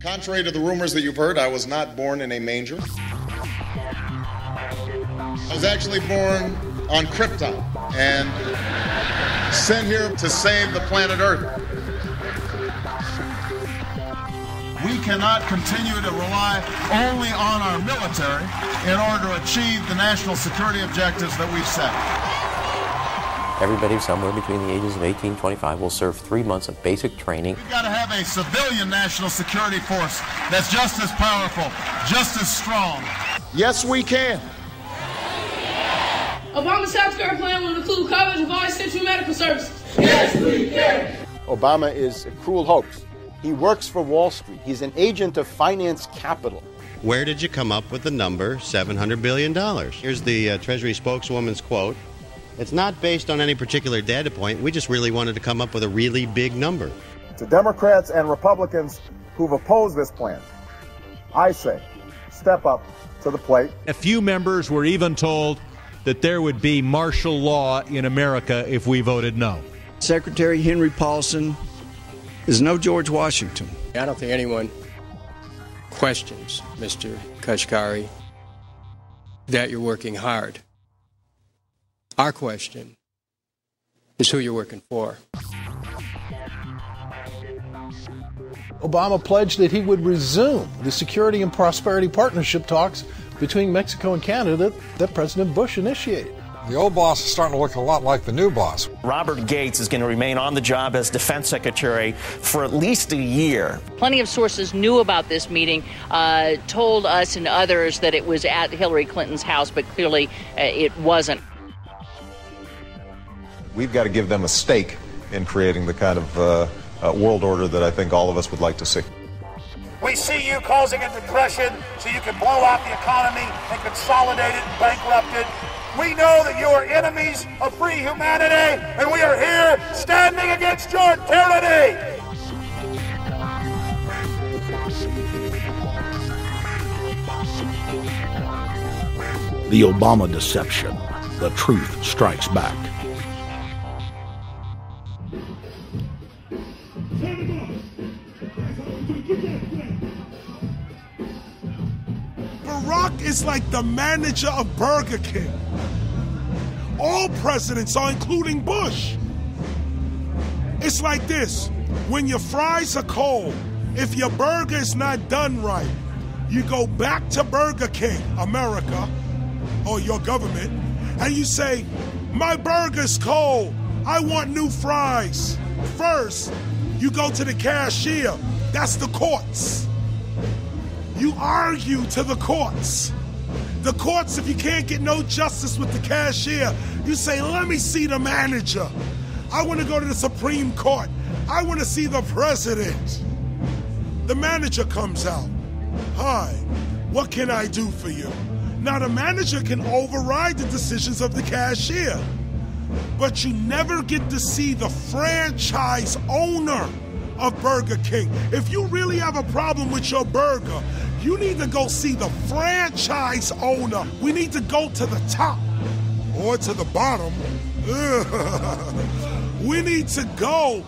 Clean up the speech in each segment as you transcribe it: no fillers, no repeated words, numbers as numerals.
Contrary to the rumors that you've heard, I was not born in a manger. I was actually born on Krypton and sent here to save the planet Earth. We cannot continue to rely only on our military in order to achieve the national security objectives that we've set. Everybody somewhere between the ages of 18 and 25 will serve 3 months of basic training. We've got to have a civilian national security force that's just as powerful, just as strong. Yes, we can. Obama's healthcare plan will include coverage of all essential medical services. Yes, we can. Obama is a cruel hoax. He works for Wall Street. He's an agent of finance capital. Where did you come up with the number $700 billion? Here's the Treasury spokeswoman's quote. It's not based on any particular data point. We just really wanted to come up with a really big number. To Democrats and Republicans who've opposed this plan, I say, step up to the plate. A few members were even told that there would be martial law in America if we voted no. Secretary Henry Paulson is no George Washington. I don't think anyone questions, Mr. Kashkari, that you're working hard. Our question is who you're working for. Obama pledged that he would resume the Security and Prosperity Partnership talks between Mexico and Canada that President Bush initiated. The old boss is starting to look a lot like the new boss. Robert Gates is going to remain on the job as defense secretary for at least a year. Plenty of sources knew about this meeting, told us and others that it was at Hillary Clinton's house, but clearly it wasn't. We've got to give them a stake in creating the kind of world order that I think all of us would like to see. We see you causing a depression so you can blow out the economy and consolidate it and bankrupt it. We know that you are enemies of free humanity, and we are here standing against your tyranny. The Obama deception. The truth strikes back. Barack is like the manager of Burger King. All presidents are, including Bush. It's like this. When your fries are cold, if your burger is not done right, you go back to Burger King, America, or your government, and you say, my burger's cold. I want new fries. First, you go to the cashier. That's the courts. You argue to the courts. The courts, if you can't get no justice with the cashier, you say, let me see the manager. I want to go to the Supreme Court. I want to see the president. The manager comes out. Hi, what can I do for you? Now, the manager can override the decisions of the cashier, but you never get to see the franchise owner of Burger King. If you really have a problem with your burger, you need to go see the franchise owner. We need to go to the top or to the bottom. We need to go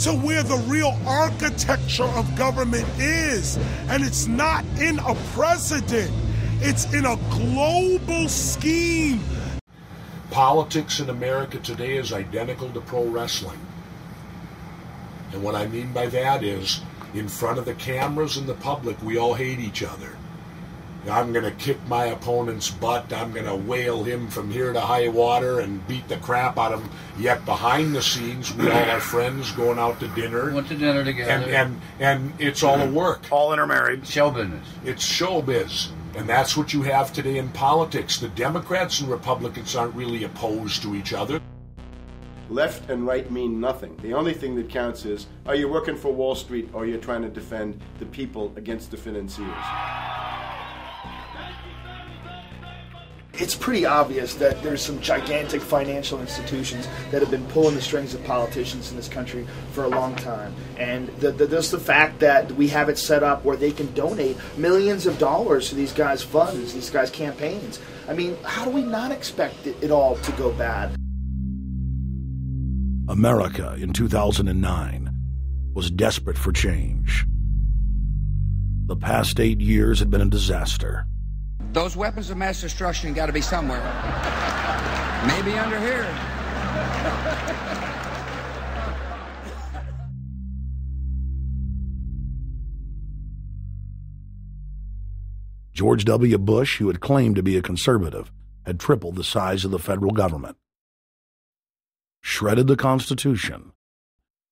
to where the real architecture of government is. And it's not in a president. It's in a global scheme. Politics in America today is identical to pro wrestling. And what I mean by that is, in front of the cameras and the public, we all hate each other. I'm going to kick my opponent's butt. I'm going to whale him from here to high water and beat the crap out of him. Yet behind the scenes, we all are friends going out to dinner. Went to dinner together. And it's all a work. All intermarried. Show business. It's showbiz. And that's what you have today in politics. The Democrats and Republicans aren't really opposed to each other. Left and right mean nothing. The only thing that counts is, are you working for Wall Street or you're trying to defend the people against the financiers? It's pretty obvious that there's some gigantic financial institutions that have been pulling the strings of politicians in this country for a long time. And there's the fact that we have it set up where they can donate millions of dollars to these guys' funds, these guys' campaigns. I mean, how do we not expect it all to go bad? America in 2009 was desperate for change. The past 8 years had been a disaster. Those weapons of mass destruction got to be somewhere. Maybe under here. George W. Bush, who had claimed to be a conservative, had tripled the size of the federal government, shredded the Constitution,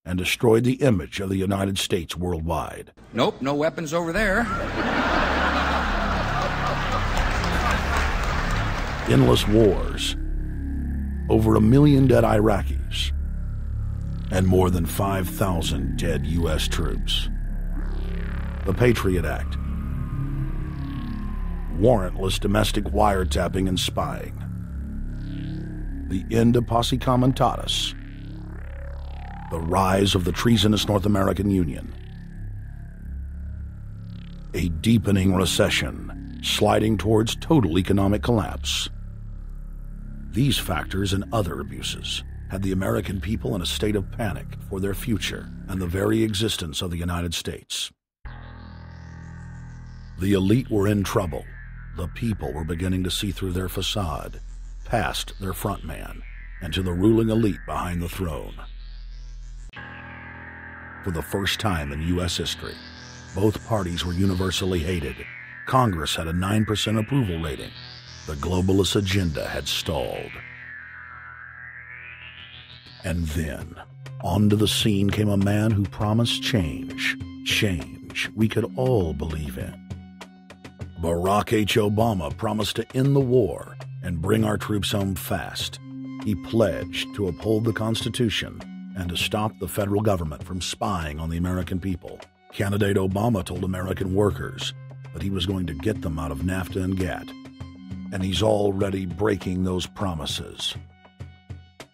and destroyed the image of the United States worldwide. Nope, no weapons over there. Endless wars, over 1 million dead Iraqis, and more than 5,000 dead U.S. troops. The Patriot Act, warrantless domestic wiretapping and spying, the end of Posse Comitatus, the rise of the treasonous North American Union, a deepening recession sliding towards total economic collapse. These factors and other abuses had the American people in a state of panic for their future and the very existence of the United States. The elite were in trouble. The people were beginning to see through their facade, past their front man, and to the ruling elite behind the throne. For the first time in U.S. history, both parties were universally hated. Congress had a 9% approval rating. The globalist agenda had stalled. And then, onto the scene came a man who promised change. Change we could all believe in. Barack H. Obama promised to end the war and bring our troops home fast. He pledged to uphold the Constitution and to stop the federal government from spying on the American people. Candidate Obama told American workers that he was going to get them out of NAFTA and GATT, and he's already breaking those promises.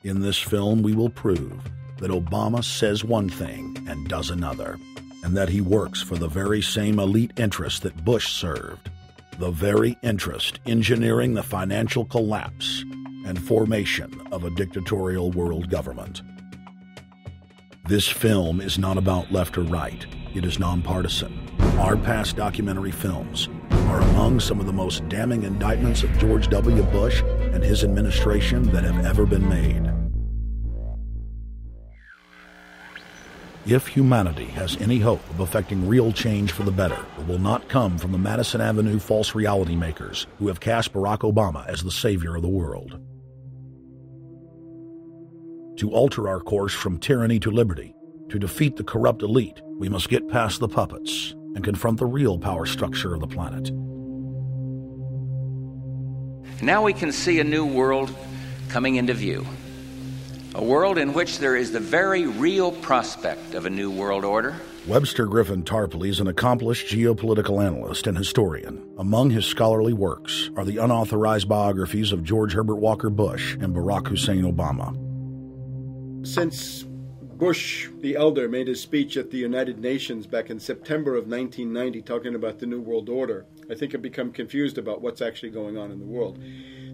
In this film, we will prove that Obama says one thing and does another, and that he works for the very same elite interests that Bush served, the very interest engineering the financial collapse and formation of a dictatorial world government. This film is not about left or right. It is nonpartisan. Our past documentary films are among some of the most damning indictments of George W. Bush and his administration that have ever been made. If humanity has any hope of effecting real change for the better, it will not come from the Madison Avenue false reality makers who have cast Barack Obama as the savior of the world. To alter our course from tyranny to liberty, to defeat the corrupt elite, we must get past the puppets and confront the real power structure of the planet. Now we can see a new world coming into view. A world in which there is the very real prospect of a new world order. Webster Griffin Tarpley is an accomplished geopolitical analyst and historian. Among his scholarly works are the unauthorized biographies of George Herbert Walker Bush and Barack Hussein Obama. Since Bush the elder made his speech at the United Nations back in September of 1990 talking about the New World Order, I think I've become confused about what's actually going on in the world.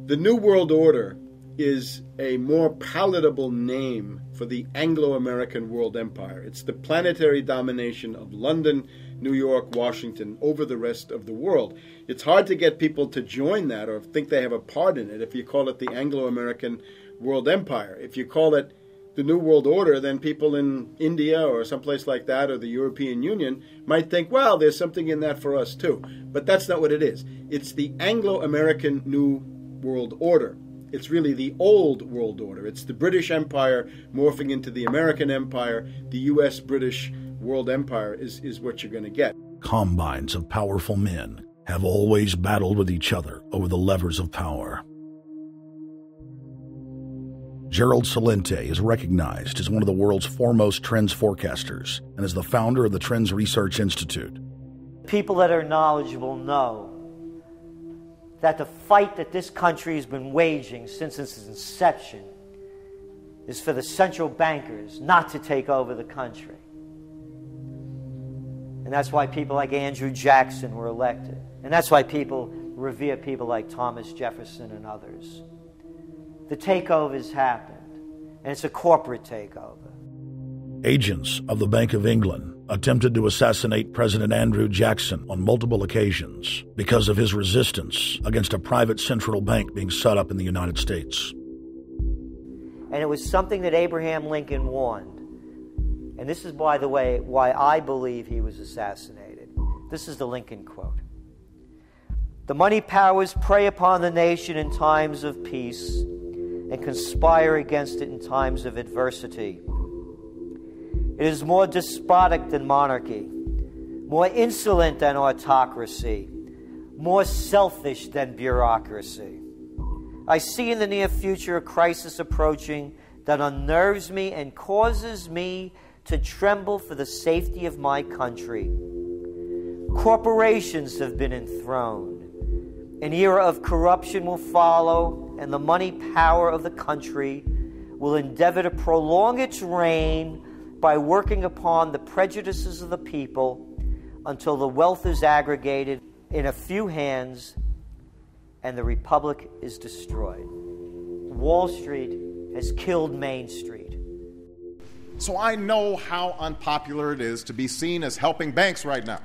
The New World Order is a more palatable name for the Anglo-American world empire. It's the planetary domination of London, New York, Washington over the rest of the world. It's hard to get people to join that or think they have a part in it if you call it the Anglo-American world empire. If you call it the New World Order, then people in India or someplace like that or the European Union might think, well, there's something in that for us too. But that's not what it is. It's the Anglo-American New World Order. It's really the old world order. It's the British Empire morphing into the American Empire. The U.S.-British world empire is what you're going to get. Combines of powerful men have always battled with each other over the levers of power. Gerald Celente is recognized as one of the world's foremost trends forecasters and is the founder of the Trends Research Institute. People that are knowledgeable know that the fight that this country has been waging since its inception is for the central bankers not to take over the country. And that's why people like Andrew Jackson were elected. And that's why people revere people like Thomas Jefferson and others. The takeover has happened, and it's a corporate takeover. Agents of the Bank of England attempted to assassinate President Andrew Jackson on multiple occasions because of his resistance against a private central bank being set up in the United States. And it was something that Abraham Lincoln warned. And this is, by the way, why I believe he was assassinated. This is the Lincoln quote. "The money powers prey upon the nation in times of peace and conspire against it in times of adversity. It is more despotic than monarchy, more insolent than autocracy, more selfish than bureaucracy. I see in the near future a crisis approaching that unnerves me and causes me to tremble for the safety of my country. Corporations have been enthroned. An era of corruption will follow, and the money power of the country will endeavor to prolong its reign by working upon the prejudices of the people until the wealth is aggregated in a few hands and the republic is destroyed." Wall Street has killed Main Street. So I know how unpopular it is to be seen as helping banks right now,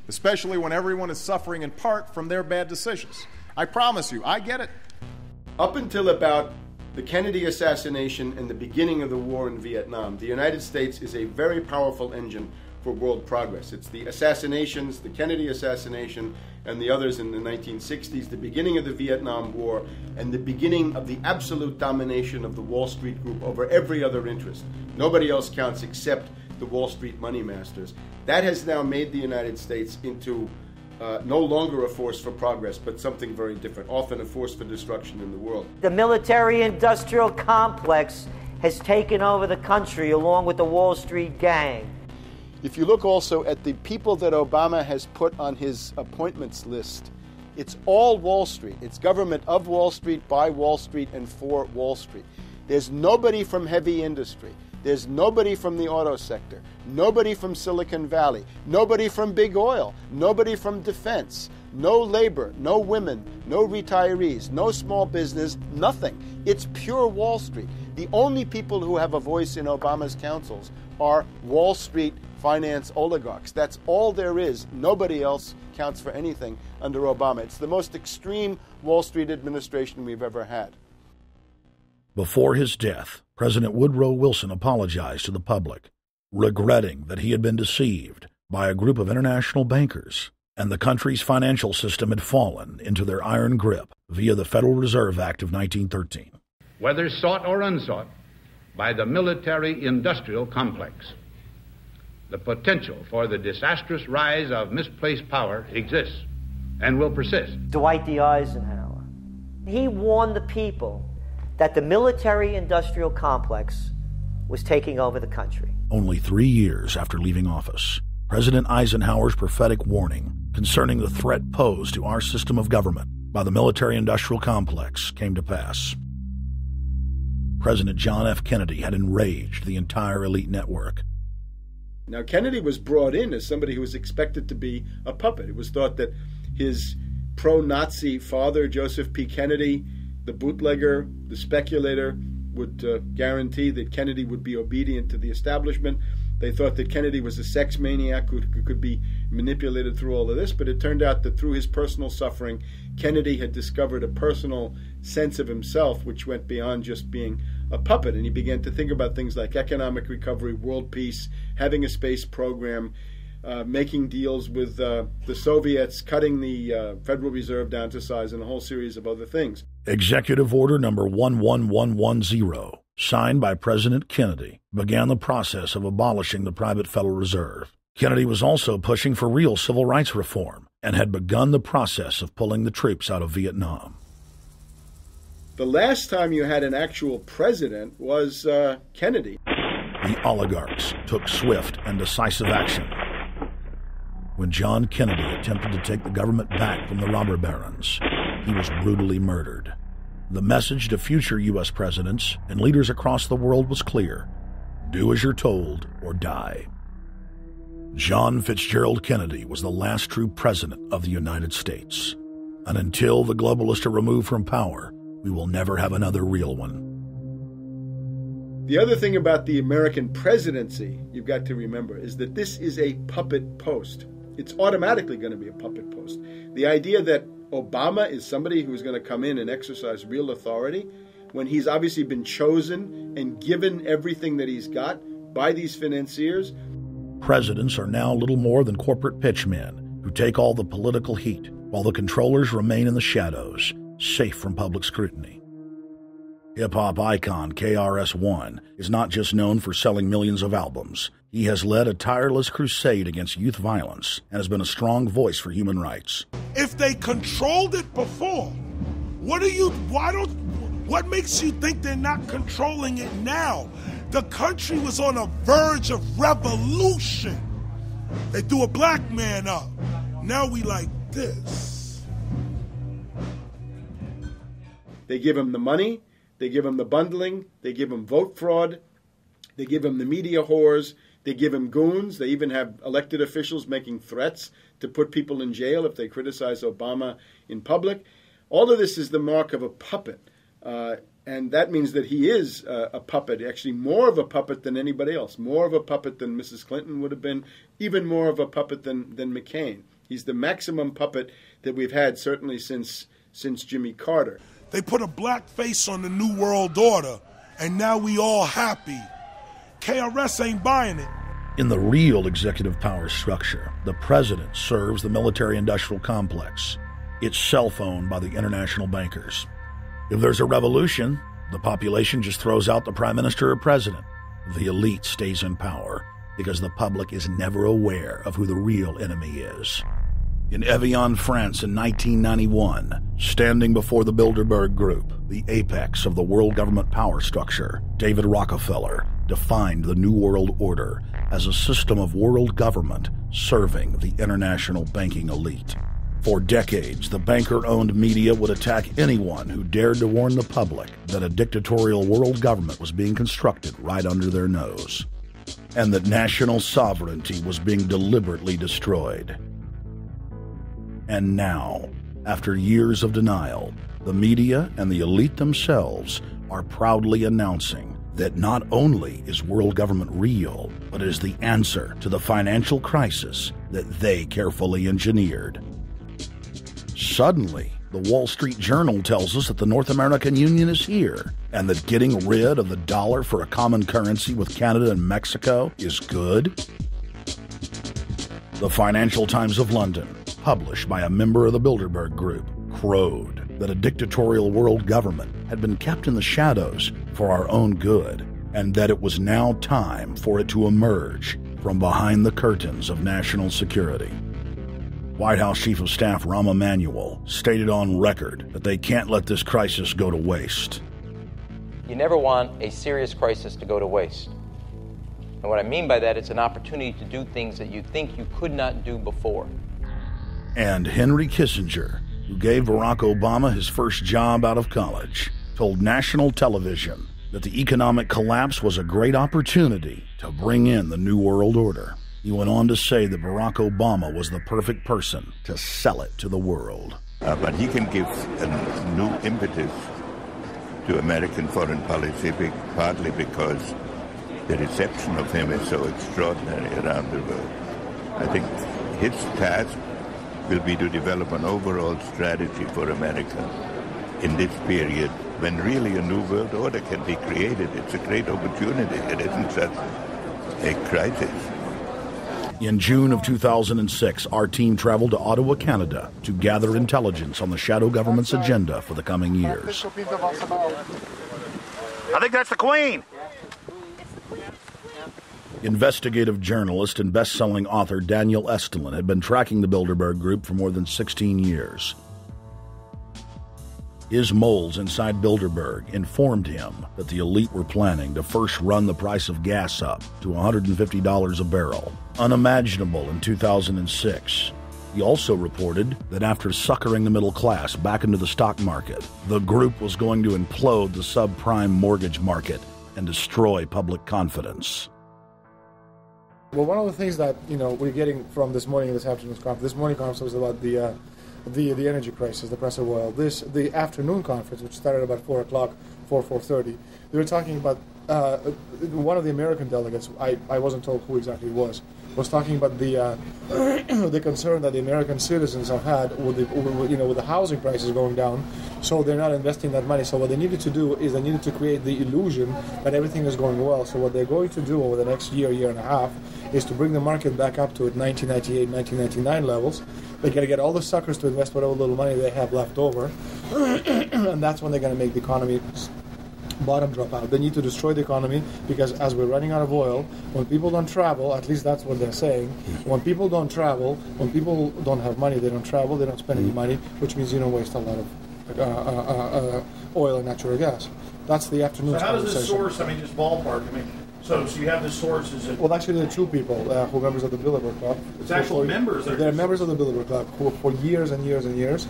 especially when everyone is suffering in part from their bad decisions. I promise you, I get it. Up until about the Kennedy assassination and the beginning of the war in Vietnam, the United States is a very powerful engine for world progress. It's the assassinations, the Kennedy assassination, and the others in the 1960s, the beginning of the Vietnam War, and the beginning of the absolute domination of the Wall Street Group over every other interest. Nobody else counts except the Wall Street money masters. That has now made the United States into no longer a force for progress, but something very different, often a force for destruction in the world. The military-industrial complex has taken over the country along with the Wall Street gang. If you look also at the people that Obama has put on his appointments list, it's all Wall Street. It's government of Wall Street, by Wall Street, and for Wall Street. There's nobody from heavy industry. There's nobody from the auto sector, nobody from Silicon Valley, nobody from big oil, nobody from defense, no labor, no women, no retirees, no small business, nothing. It's pure Wall Street. The only people who have a voice in Obama's councils are Wall Street finance oligarchs. That's all there is. Nobody else counts for anything under Obama. It's the most extreme Wall Street administration we've ever had. Before his death, President Woodrow Wilson apologized to the public, regretting that he had been deceived by a group of international bankers and the country's financial system had fallen into their iron grip via the Federal Reserve Act of 1913. Whether sought or unsought by the military-industrial complex, the potential for the disastrous rise of misplaced power exists and will persist. Dwight D. Eisenhower, he warned the people that the military-industrial complex was taking over the country. Only 3 years after leaving office, President Eisenhower's prophetic warning concerning the threat posed to our system of government by the military-industrial complex came to pass. President John F. Kennedy had enraged the entire elite network. Now, Kennedy was brought in as somebody who was expected to be a puppet. It was thought that his pro-Nazi father, Joseph P. Kennedy, the bootlegger, the speculator, would guarantee that Kennedy would be obedient to the establishment. They thought that Kennedy was a sex maniac who could be manipulated through all of this, but it turned out that through his personal suffering, Kennedy had discovered a personal sense of himself which went beyond just being a puppet, and he began to think about things like economic recovery, world peace, having a space program, making deals with the Soviets, cutting the Federal Reserve down to size, and a whole series of other things. Executive Order number 11110, signed by President Kennedy, began the process of abolishing the private Federal Reserve. Kennedy was also pushing for real civil rights reform and had begun the process of pulling the troops out of Vietnam. The last time you had an actual president was Kennedy. The oligarchs took swift and decisive action. When John Kennedy attempted to take the government back from the robber barons, he was brutally murdered. The message to future U.S. presidents and leaders across the world was clear: do as you're told or die. John Fitzgerald Kennedy was the last true president of the United States. And until the globalists are removed from power, we will never have another real one. The other thing about the American presidency you've got to remember is that this is a puppet post. It's automatically going to be a puppet post. The idea that Obama is somebody who's going to come in and exercise real authority when he's obviously been chosen and given everything that he's got by these financiers. Presidents are now little more than corporate pitchmen who take all the political heat, while the controllers remain in the shadows, safe from public scrutiny. Hip-hop icon KRS-One is not just known for selling millions of albums. He has led a tireless crusade against youth violence and has been a strong voice for human rights. If they controlled it before, what makes you think they're not controlling it now? The country was on a verge of revolution. They threw a black man up. Now we like this. They give him the money. They give him the bundling, they give him vote fraud, they give him the media whores, they give him goons, they even have elected officials making threats to put people in jail if they criticize Obama in public. All of this is the mark of a puppet, and that means that he is a puppet, actually more of a puppet than anybody else, more of a puppet than Mrs. Clinton would have been, even more of a puppet than McCain. He's the maximum puppet that we've had certainly since Jimmy Carter. They put a black face on the New World Order, and now we all happy. KRS ain't buying it. In the real executive power structure, the president serves the military-industrial complex, itself owned by the international bankers. If there's a revolution, the population just throws out the prime minister or president. The elite stays in power because the public is never aware of who the real enemy is. In Evian, France in 1991, standing before the Bilderberg Group, the apex of the world government power structure, David Rockefeller defined the New World Order as a system of world government serving the international banking elite. For decades, the banker-owned media would attack anyone who dared to warn the public that a dictatorial world government was being constructed right under their nose, and that national sovereignty was being deliberately destroyed. And now, after years of denial, the media and the elite themselves are proudly announcing that not only is world government real, but is the answer to the financial crisis that they carefully engineered. Suddenly, the Wall Street Journal tells us that the North American Union is here, and that getting rid of the dollar for a common currency with Canada and Mexico is good. The Financial Times of London, published by a member of the Bilderberg Group, crowed that a dictatorial world government had been kept in the shadows for our own good, and that it was now time for it to emerge from behind the curtains of national security. White House Chief of Staff Rahm Emanuel stated on record that they can't let this crisis go to waste. You never want a serious crisis to go to waste. And what I mean by that, it's an opportunity to do things that you think you could not do before. And Henry Kissinger, who gave Barack Obama his first job out of college, told national television that the economic collapse was a great opportunity to bring in the New World Order. He went on to say that Barack Obama was the perfect person to sell it to the world. But he can give a new impetus to American foreign policy, partly because the reception of him is so extraordinary around the world. I think his task will be to develop an overall strategy for America in this period when really a new world order can be created. It's a great opportunity. It isn't such a crisis. In June of 2006, our team traveled to Ottawa, Canada, to gather intelligence on the shadow government's agenda for the coming years. I think that's the Queen. Investigative journalist and best-selling author Daniel Estulin had been tracking the Bilderberg Group for more than 16 years. His moles inside Bilderberg informed him that the elite were planning to first run the price of gas up to $150 a barrel, unimaginable in 2006. He also reported that after suckering the middle class back into the stock market, the group was going to implode the subprime mortgage market and destroy public confidence. Well, one of the things that we're getting from this morning's conference was about the energy crisis, the price of oil. The afternoon conference, which started about 4:30, they were talking about one of the American delegates, I wasn't told who exactly it was talking about the the concern that the American citizens have had with the housing prices going down, so they're not investing that money. So what they needed to do is they needed to create the illusion that everything is going well. So what they're going to do over the next year and a half is to bring the market back up to 1998, 1999 levels. They're going to get all the suckers to invest whatever little money they have left over, and that's when they're going to make the economy bottom drop out. They need to destroy the economy because as we're running out of oil, when people don't travel, at least that's what they're saying, when people don't travel, when people don't have money, they don't travel, they don't spend any money, which means you don't waste a lot of oil and natural gas. That's the afternoon. So how does this source, just ballpark, so you have the sources. Well, actually, there are two people who are members of the Bilderberg Club. It's actual members. They're members of the Bilderberg Club who, for years and years and years,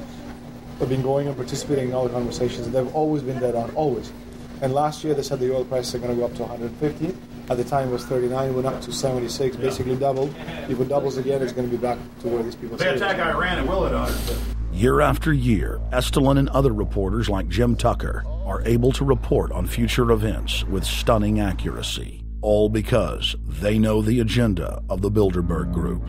have been going and participating in all the conversations. And they've always been dead on, always. And last year they said the oil prices are going to go up to 150. At the time it was 39, went up to 76, basically doubled. If it doubles again, it's going to be back to where these people say. They attack Iran and will it? Year after year, Estelin and other reporters like Jim Tucker are able to report on future events with stunning accuracy, all because they know the agenda of the Bilderberg Group.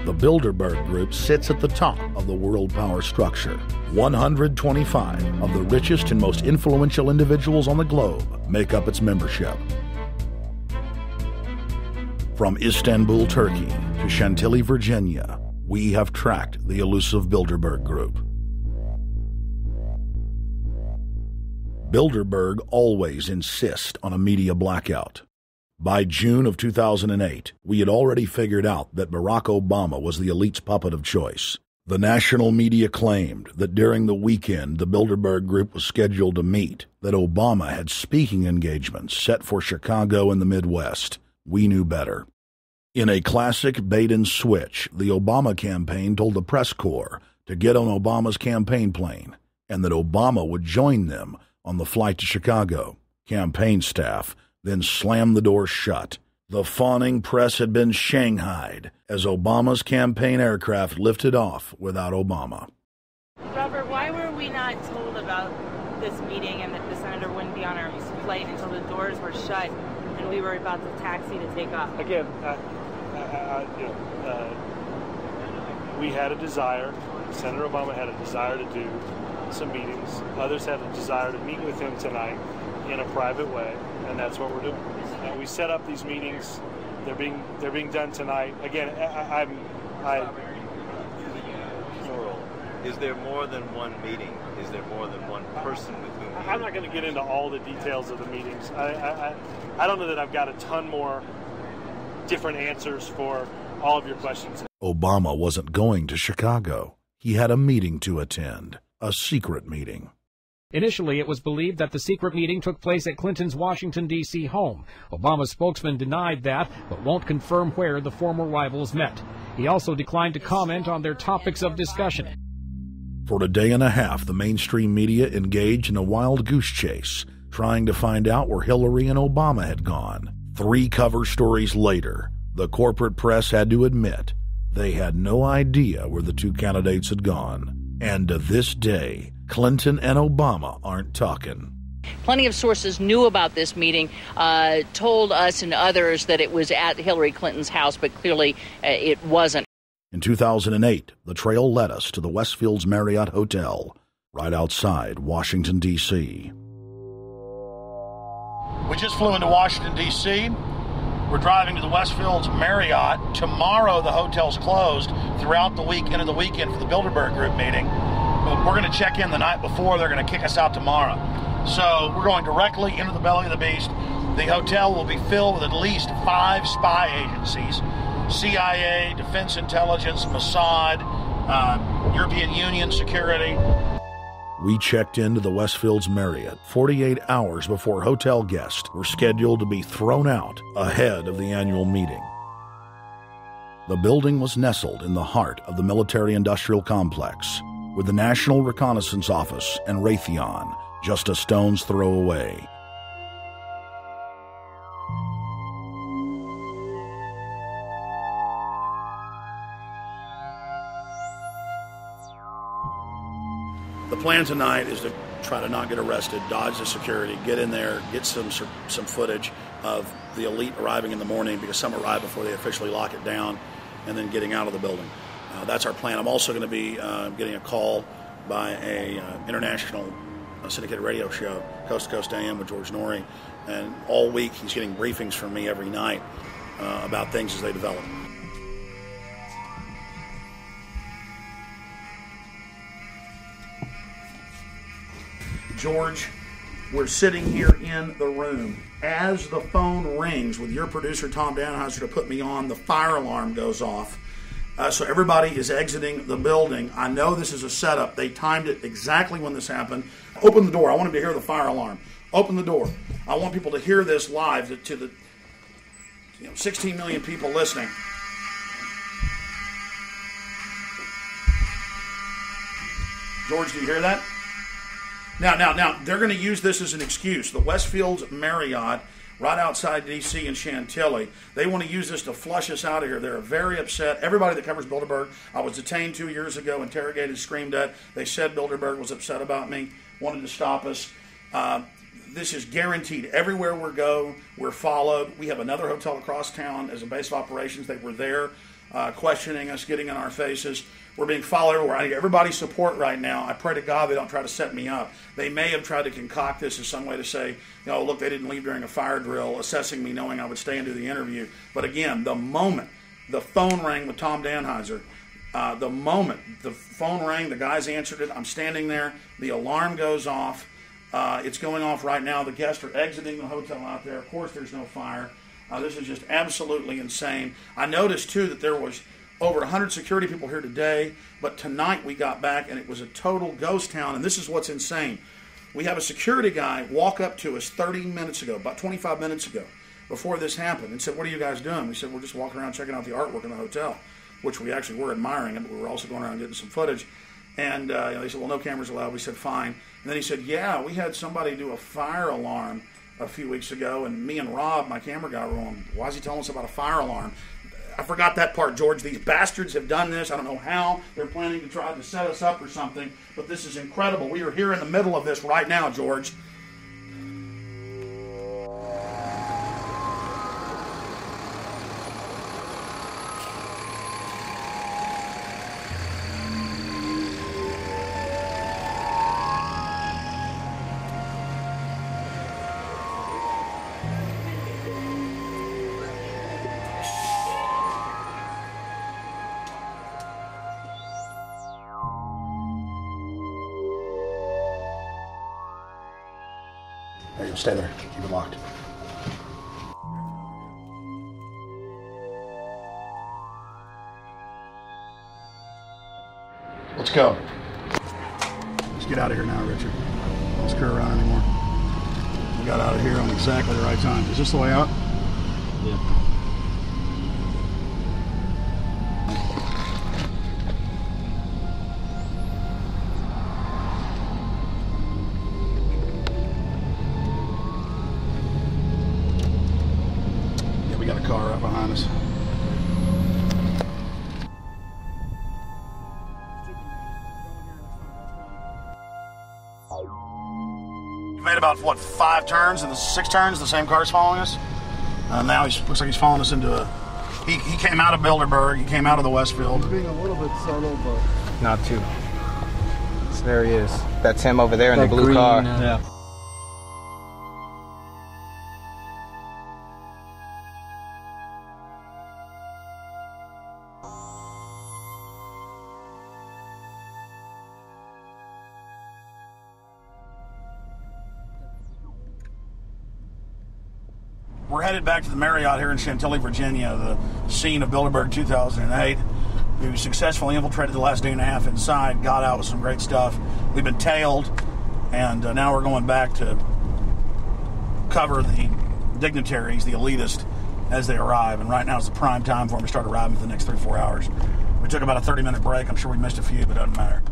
The Bilderberg Group sits at the top of the world power structure. 125 of the richest and most influential individuals on the globe make up its membership. From Istanbul, Turkey to Chantilly, Virginia, we have tracked the elusive Bilderberg Group. Bilderberg always insist on a media blackout. By June of 2008, we had already figured out that Barack Obama was the elite's puppet of choice. The national media claimed that during the weekend the Bilderberg Group was scheduled to meet, that Obama had speaking engagements set for Chicago and the Midwest. We knew better. In a classic bait-and-switch, the Obama campaign told the press corps to get on Obama's campaign plane and that Obama would join them on the flight to Chicago. Campaign staff then slammed the door shut. The fawning press had been shanghaied as Obama's campaign aircraft lifted off without Obama. Robert, why were we not told about this meeting and that the senator wouldn't be on our flight until the doors were shut and we were about to taxi to take off? Again, we had a desire. Senator Obama had a desire to do some meetings. Others had a desire to meet with him tonight in a private way, and that's what we're doing. We set up these meetings. They're being done tonight. Again, Is there more than one meeting? Is there more than one person with whom? I'm not going to get into all the details of the meetings. I don't know that I've got a ton more different answers for all of your questions. Obama wasn't going to Chicago. He had a meeting to attend, a secret meeting. Initially, it was believed that the secret meeting took place at Clinton's Washington, D.C. home. Obama's spokesman denied that, but won't confirm where the former rivals met. He also declined to comment on their topics of discussion. For a day and a half, the mainstream media engaged in a wild goose chase, trying to find out where Hillary and Obama had gone. 3 cover stories later, the corporate press had to admit they had no idea where the 2 candidates had gone. And to this day, Clinton and Obama aren't talking. Plenty of sources knew about this meeting, told us and others that it was at Hillary Clinton's house, but clearly it wasn't. In 2008, the trail led us to the Westfields Marriott Hotel, right outside Washington, D.C. We just flew into Washington, D.C. We're driving to the Westfields Marriott. Tomorrow, the hotel's closed throughout the week into the weekend for the Bilderberg Group meeting. We're going to check in the night before. They're going to kick us out tomorrow. So we're going directly into the belly of the beast. The hotel will be filled with at least 5 spy agencies: CIA, Defense Intelligence, Mossad, European Union security. We checked into the Westfields Marriott 48 hours before hotel guests were scheduled to be thrown out ahead of the annual meeting. The building was nestled in the heart of the military-industrial complex, with the National Reconnaissance Office and Raytheon just a stone's throw away. The plan tonight is to try to not get arrested, dodge the security, get in there, get some footage of the elite arriving in the morning, because some arrive before they officially lock it down, and then getting out of the building. That's our plan. I'm also going to be getting a call by a international syndicated radio show, Coast to Coast AM with George Norrie, and all week he's getting briefings from me every night about things as they develop. George, we're sitting here in the room. As the phone rings with your producer, Tom Danheiser, to put me on, the fire alarm goes off. So everybody is exiting the building. I know this is a setup. They timed it exactly when this happened. Open the door. I want them to hear the fire alarm. Open the door. I want people to hear this live to the 16 million people listening. George, do you hear that? Now, they're going to use this as an excuse. The Westfields Marriott, right outside D.C. in Chantilly, they want to use this to flush us out of here. They're very upset. Everybody that covers Bilderberg, I was detained 2 years ago, interrogated, screamed at. They said Bilderberg was upset about me, wanted to stop us. This is guaranteed. Everywhere we go, we're followed. We have another hotel across town as a base of operations. They were there questioning us, getting in our faces. We're being followed everywhere. I need everybody's support right now. I pray to God they don't try to set me up. They may have tried to concoct this as some way to say, look, they didn't leave during a fire drill, assessing me knowing I would stay and do the interview. But again, the moment the phone rang with Tom Danheiser, the moment the phone rang, the guys answered it, I'm standing there, the alarm goes off. It's going off right now. The guests are exiting the hotel out there. Of course, there's no fire. This is just absolutely insane. I noticed, too, that there was over 100 security people here today, but tonight we got back and it was a total ghost town, and this is what's insane. We have a security guy walk up to us 30 minutes ago, about 25 minutes ago, before this happened, and said, "What are you guys doing?" We said, "We're just walking around checking out the artwork in the hotel," which we actually were admiring, but we were also going around getting some footage. And they said, "Well, no cameras allowed." We said, "Fine." And then he said, "Yeah, we had somebody do a fire alarm a few weeks ago, and me and Rob, my camera guy, were on, why is he telling us about a fire alarm?" I forgot that part, George. These bastards have done this. I don't know how. They're planning to try to set us up or something, but this is incredible. We are here in the middle of this right now, George. Stay there. Keep it locked. Let's go. Let's get out of here now, Richard. Don't screw around anymore. We got out of here on exactly the right time. Is this the way out? Yeah. We got a car right behind us. You made about, what, 5 turns and 6 turns? The same car's following us? Now he looks like he's following us into a... He came out of Bilderberg. He came out of the Westfield. He's being a little bit subtle, but... Not too. So there he is. That's him over there in the blue car. Yeah. We're headed back to the Marriott here in Chantilly, Virginia, the scene of Bilderberg 2008. We successfully infiltrated the last day and a half inside, got out with some great stuff. We've been tailed, and now we're going back to cover the dignitaries, the elitists, as they arrive. And right now is the prime time for them to start arriving for the next 3-4 hours. We took about a 30-minute break. I'm sure we missed a few, but it doesn't matter.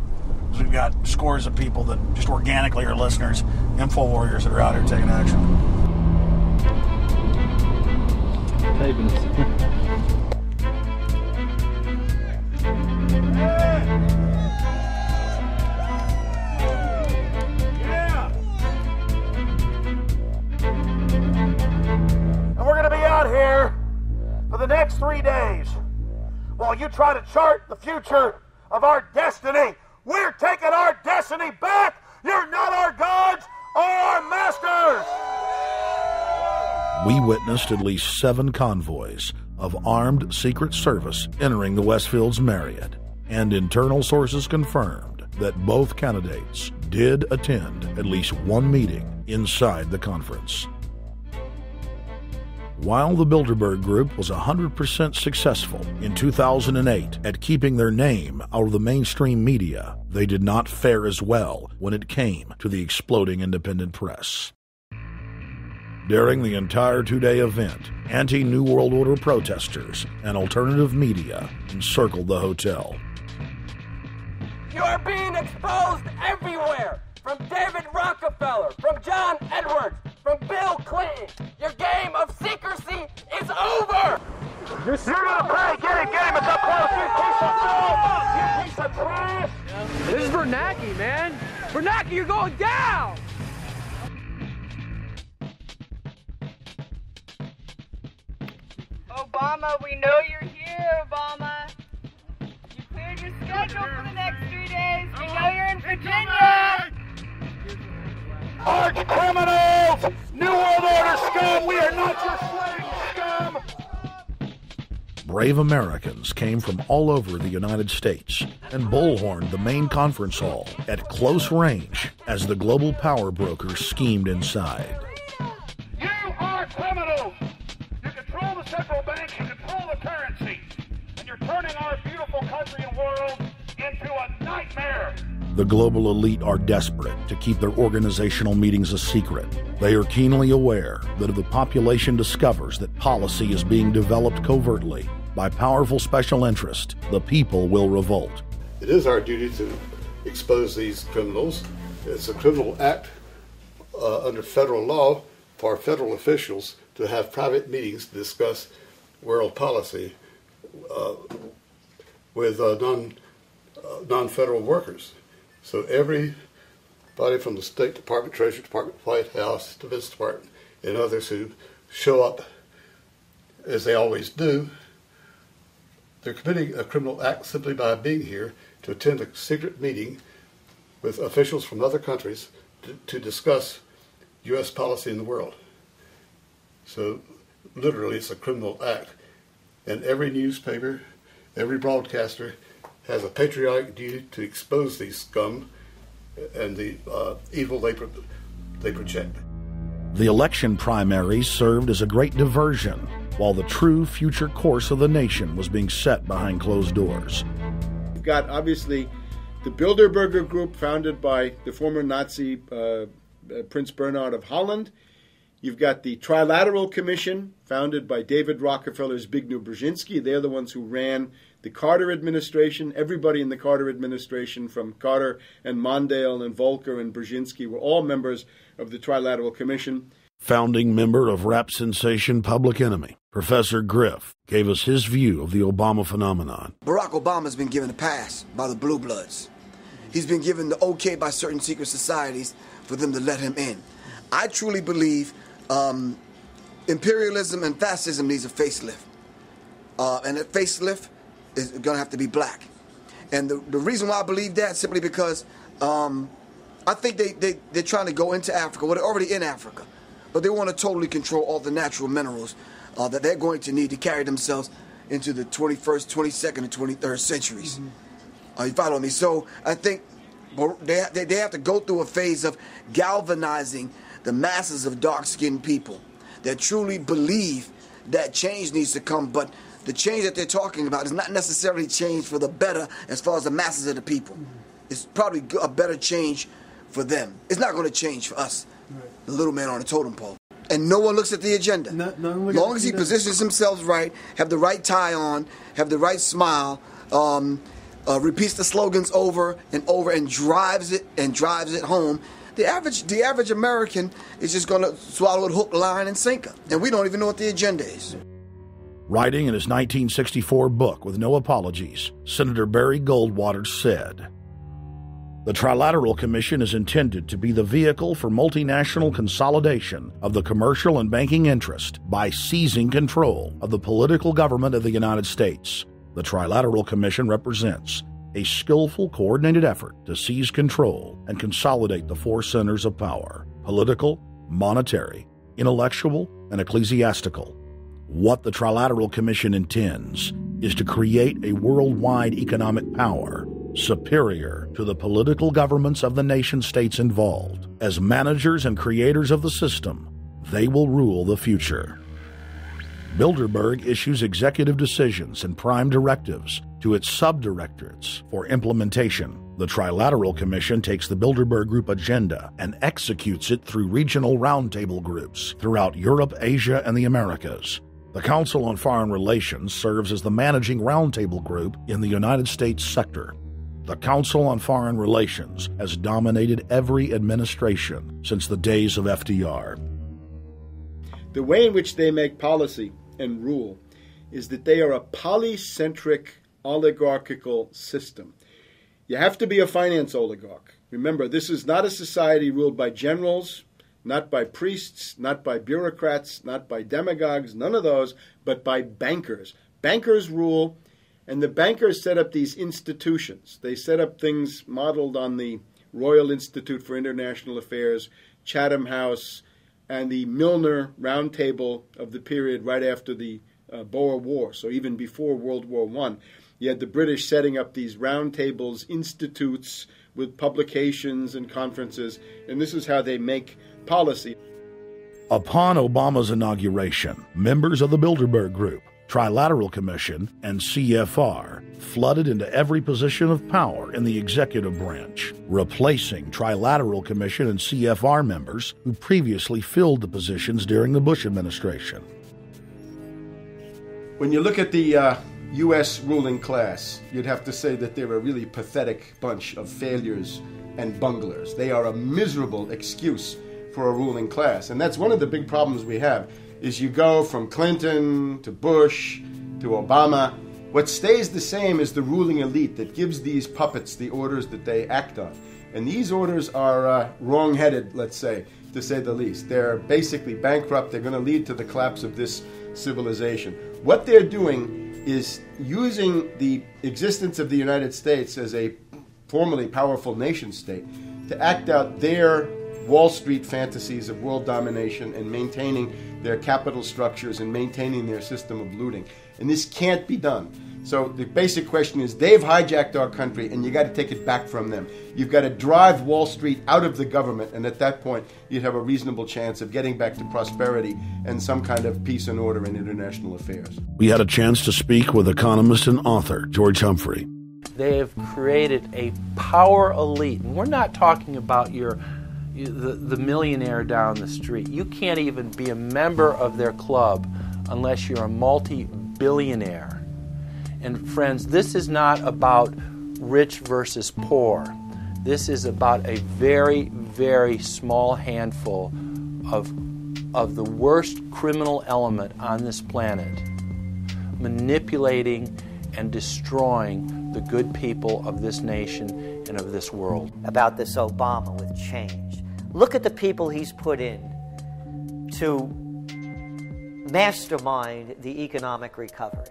So we've got scores of people that just organically are listeners, info warriors that are out here taking action. next 3 days, while you try to chart the future of our destiny, we're taking our destiny back. You're not our gods or our masters. We witnessed at least 7 convoys of armed Secret Service entering the Westfield's Marriott, and internal sources confirmed that both candidates did attend at least one meeting inside the conference. While the Bilderberg Group was 100% successful in 2008 at keeping their name out of the mainstream media, they did not fare as well when it came to the exploding independent press. During the entire 2-day event, anti-New World Order protesters and alternative media encircled the hotel. You are being exposed everywhere! From David Rockefeller, from John Edwards, from Bill Clinton. Your game of secrecy is over! You're gonna pay! Get it! It's up close! You piece of trash! This is Bernanke, man! Bernanke, you're going down! Obama, we know you're here, Obama. You cleared your schedule for the next 3 days. We know you're in Virginia. Arch criminals! New World Order scum! We are not your slave scum! Brave Americans came from all over the United States and bullhorned the main conference hall at close range as the global power brokers schemed inside. You are criminals! You control the central bank, you control the currency, and you're turning our beautiful country and world into a nightmare! The global elite are desperate to keep their organizational meetings a secret. They are keenly aware that if the population discovers that policy is being developed covertly by powerful special interest, the people will revolt. It is our duty to expose these criminals. It's a criminal act under federal law for federal officials to have private meetings to discuss world policy with non-federal workers. So everybody from the State Department, Treasury Department, White House, Defense Department, and others who show up, as they always do, they're committing a criminal act simply by being here to attend a secret meeting with officials from other countries to discuss U.S. policy in the world. So literally it's a criminal act. And every newspaper, every broadcaster has a patriotic duty to expose these scum and the evil they project. The election primaries served as a great diversion, while the true future course of the nation was being set behind closed doors. You've got, obviously, the Bilderberger Group, founded by the former Nazi Prince Bernhard of Holland. You've got the Trilateral Commission, founded by David Rockefeller's Zbigniew Brzezinski. They're the ones who ran the Carter administration. Everybody in the Carter administration, from Carter and Mondale and Volcker and Brzezinski, were all members of the Trilateral Commission. Founding member of rap sensation Public Enemy, Professor Griff, gave us his view of the Obama phenomenon. Barack Obama's been given a pass by the Blue Bloods. He's been given the okay by certain secret societies for them to let him in. I truly believe imperialism and fascism needs a facelift. And that facelift is going to have to be black. And the reason why I believe that, simply because I think they're trying to go into Africa. Well, they're already in Africa. But they want to totally control all the natural minerals that they're going to need to carry themselves into the 21st, 22nd, and 23rd centuries. You follow me? So I think they have to go through a phase of galvanizing the masses of dark-skinned people that truly believe that change needs to come, but the change that they're talking about is not necessarily change for the better as far as the masses of the people. It's probably a better change for them. It's not going to change for us, the little man on the totem pole. And no one looks at the agenda. As long as he positions himself right, have the right tie on, have the right smile, repeats the slogans over and over and drives it home, the average American is just going to swallow it hook, line, and sinker. And we don't even know what the agenda is. Writing in his 1964 book, With No Apologies, Senator Barry Goldwater said, The Trilateral Commission is intended to be the vehicle for multinational consolidation of the commercial and banking interest by seizing control of the political government of the United States. The Trilateral Commission represents a skillful, coordinated effort to seize control and consolidate the four centers of power: political, monetary, intellectual, and ecclesiastical. What the Trilateral Commission intends is to create a worldwide economic power superior to the political governments of the nation-states involved. As managers and creators of the system, they will rule the future. Bilderberg issues executive decisions and prime directives to its subdirectorates for implementation. The Trilateral Commission takes the Bilderberg Group agenda and executes it through regional roundtable groups throughout Europe, Asia, and the Americas. The Council on Foreign Relations serves as the managing roundtable group in the United States sector. The Council on Foreign Relations has dominated every administration since the days of FDR. The way in which they make policy and rule is that they are a polycentric oligarchical system. You have to be a finance oligarch. Remember, this is not a society ruled by generals, not by priests, not by bureaucrats, not by demagogues, none of those, but by bankers. Bankers rule. And the bankers set up these institutions. They set up things modeled on the Royal Institute for International Affairs, Chatham House, and the Milner Round Table of the period right after the Boer War, so even before World War I. You had the British setting up these round tables, institutes with publications and conferences, and this is how they make policy. Upon Obama's inauguration, members of the Bilderberg Group, Trilateral Commission, and CFR flooded into every position of power in the executive branch, replacing Trilateral Commission and CFR members who previously filled the positions during the Bush administration. When you look at the U.S. ruling class, you'd have to say that they're a really pathetic bunch of failures and bunglers. They are a miserable excuse for a ruling class, and that's one of the big problems we have. Is you go from Clinton to Bush to Obama. What stays the same is the ruling elite that gives these puppets the orders that they act on. And these orders are wrong-headed, let's say, to say the least. They're basically bankrupt. They're going to lead to the collapse of this civilization. What they're doing is using the existence of the United States as a formerly powerful nation-state to act out their Wall Street fantasies of world domination and maintaining their capital structures and maintaining their system of looting. And this can't be done. So the basic question is, they've hijacked our country and you got to take it back from them. You've got to drive Wall Street out of the government, and at that point you'd have a reasonable chance of getting back to prosperity and some kind of peace and order in international affairs. We had a chance to speak with economist and author George Humphrey. They have created a power elite. And we're not talking about the millionaire down the street. You can't even be a member of their club unless you're a multi-billionaire. And friends, this is not about rich versus poor. This is about a very, very small handful of the worst criminal element on this planet, manipulating and destroying the good people of this nation and of this world. About this Obama with change. Look at the people he's put in to mastermind the economic recovery.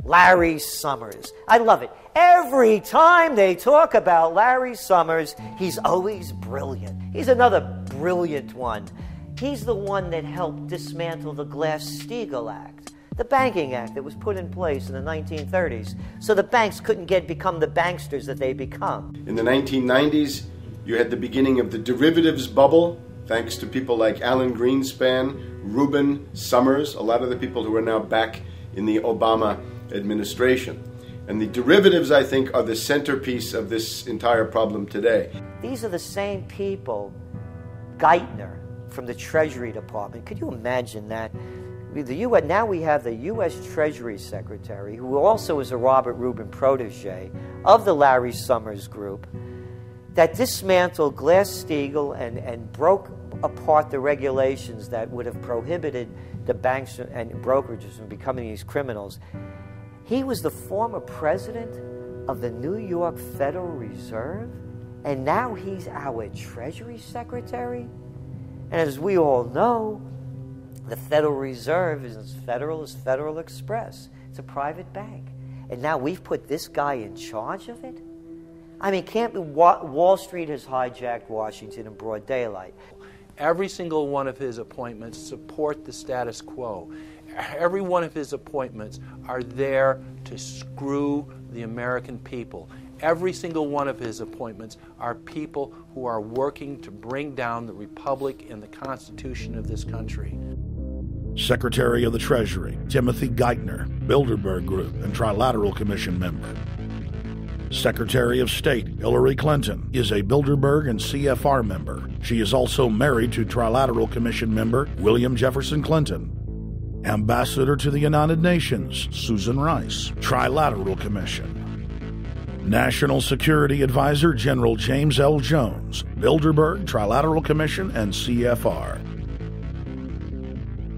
Larry Summers. I love it. Every time they talk about Larry Summers, he's always brilliant. He's another brilliant one. He's the one that helped dismantle the Glass-Steagall Act, the banking act that was put in place in the 1930s, so the banks couldn't become the banksters that they become. In the 1990s, you had the beginning of the derivatives bubble, thanks to people like Alan Greenspan, Rubin, Summers, a lot of the people who are now back in the Obama administration. And the derivatives, I think, are the centerpiece of this entire problem today. These are the same people. Geithner from the Treasury Department. Could you imagine that? Now we have the U.S. Treasury Secretary, who also is a Robert Rubin protege of the Larry Summers Group, that dismantled Glass-Steagall and broke apart the regulations that would have prohibited the banks and brokerages from becoming these criminals. He was the former president of the New York Federal Reserve, And now he's our Treasury Secretary. And as we all know, the Federal Reserve is as federal as Federal Express. It's a private bank. And now we've put this guy in charge of it? I mean, can't be Wall Street has hijacked Washington in broad daylight. Every single one of his appointments support the status quo. Every one of his appointments are there to screw the American people. Every single one of his appointments are people who are working to bring down the Republic and the Constitution of this country. Secretary of the Treasury, Timothy Geithner, Bilderberg Group and Trilateral Commission member. Secretary of State, Hillary Clinton, is a Bilderberg and CFR member. She is also married to Trilateral Commission member William Jefferson Clinton. Ambassador to the United Nations, Susan Rice, Trilateral Commission. National Security Advisor General James L. Jones, Bilderberg, Trilateral Commission, and CFR.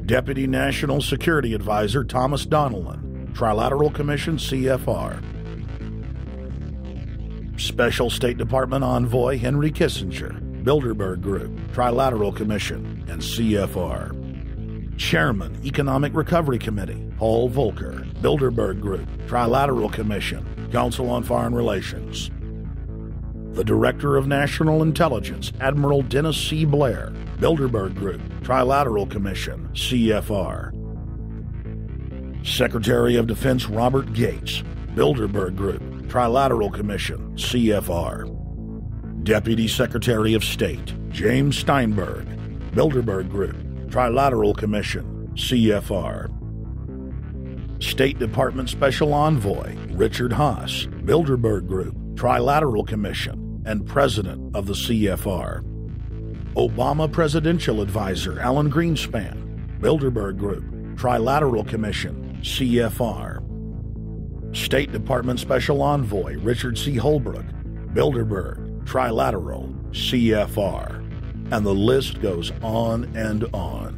Deputy National Security Advisor Thomas Donilon, Trilateral Commission, CFR. Special State Department Envoy Henry Kissinger, Bilderberg Group, Trilateral Commission, and CFR. Chairman, Economic Recovery Committee, Paul Volcker, Bilderberg Group, Trilateral Commission, Council on Foreign Relations. The Director of National Intelligence, Admiral Dennis C. Blair, Bilderberg Group, Trilateral Commission, CFR. Secretary of Defense Robert Gates, Bilderberg Group, Trilateral Commission, CFR. Deputy Secretary of State James Steinberg, Bilderberg Group, Trilateral Commission, CFR. State Department Special Envoy Richard Haas, Bilderberg Group, Trilateral Commission, and President of the CFR. Obama Presidential Advisor Alan Greenspan, Bilderberg Group, Trilateral Commission, CFR. State Department Special Envoy Richard C. Holbrooke, Bilderberg, Trilateral, CFR. And the list goes on and on.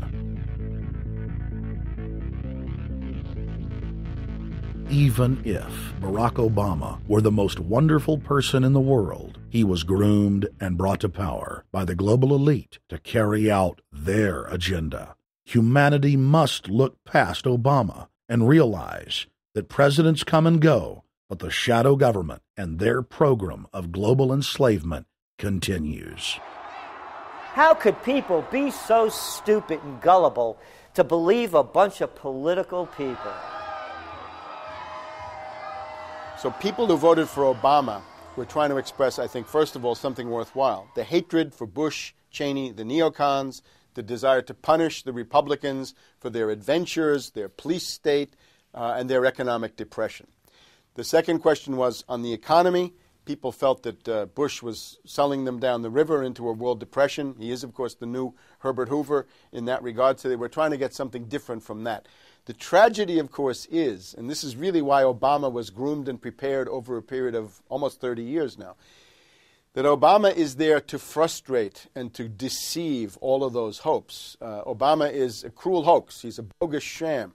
Even if Barack Obama were the most wonderful person in the world, he was groomed and brought to power by the global elite to carry out their agenda. Humanity must look past Obama and realize that presidents come and go, but the shadow government and their program of global enslavement continues. How could people be so stupid and gullible to believe a bunch of political people? So people who voted for Obama were trying to express, I think, first of all, something worthwhile. The hatred for Bush, Cheney, the neocons, the desire to punish the Republicans for their adventures, their police state, and their economic depression. The second question was on the economy. People felt that Bush was selling them down the river into a world depression. He is, of course, the new Herbert Hoover in that regard, so they were trying to get something different from that. The tragedy, of course, is, and this is really why Obama was groomed and prepared over a period of almost 30 years now, that Obama is there to frustrate and to deceive all of those hopes. Obama is a cruel hoax. He's a bogus sham.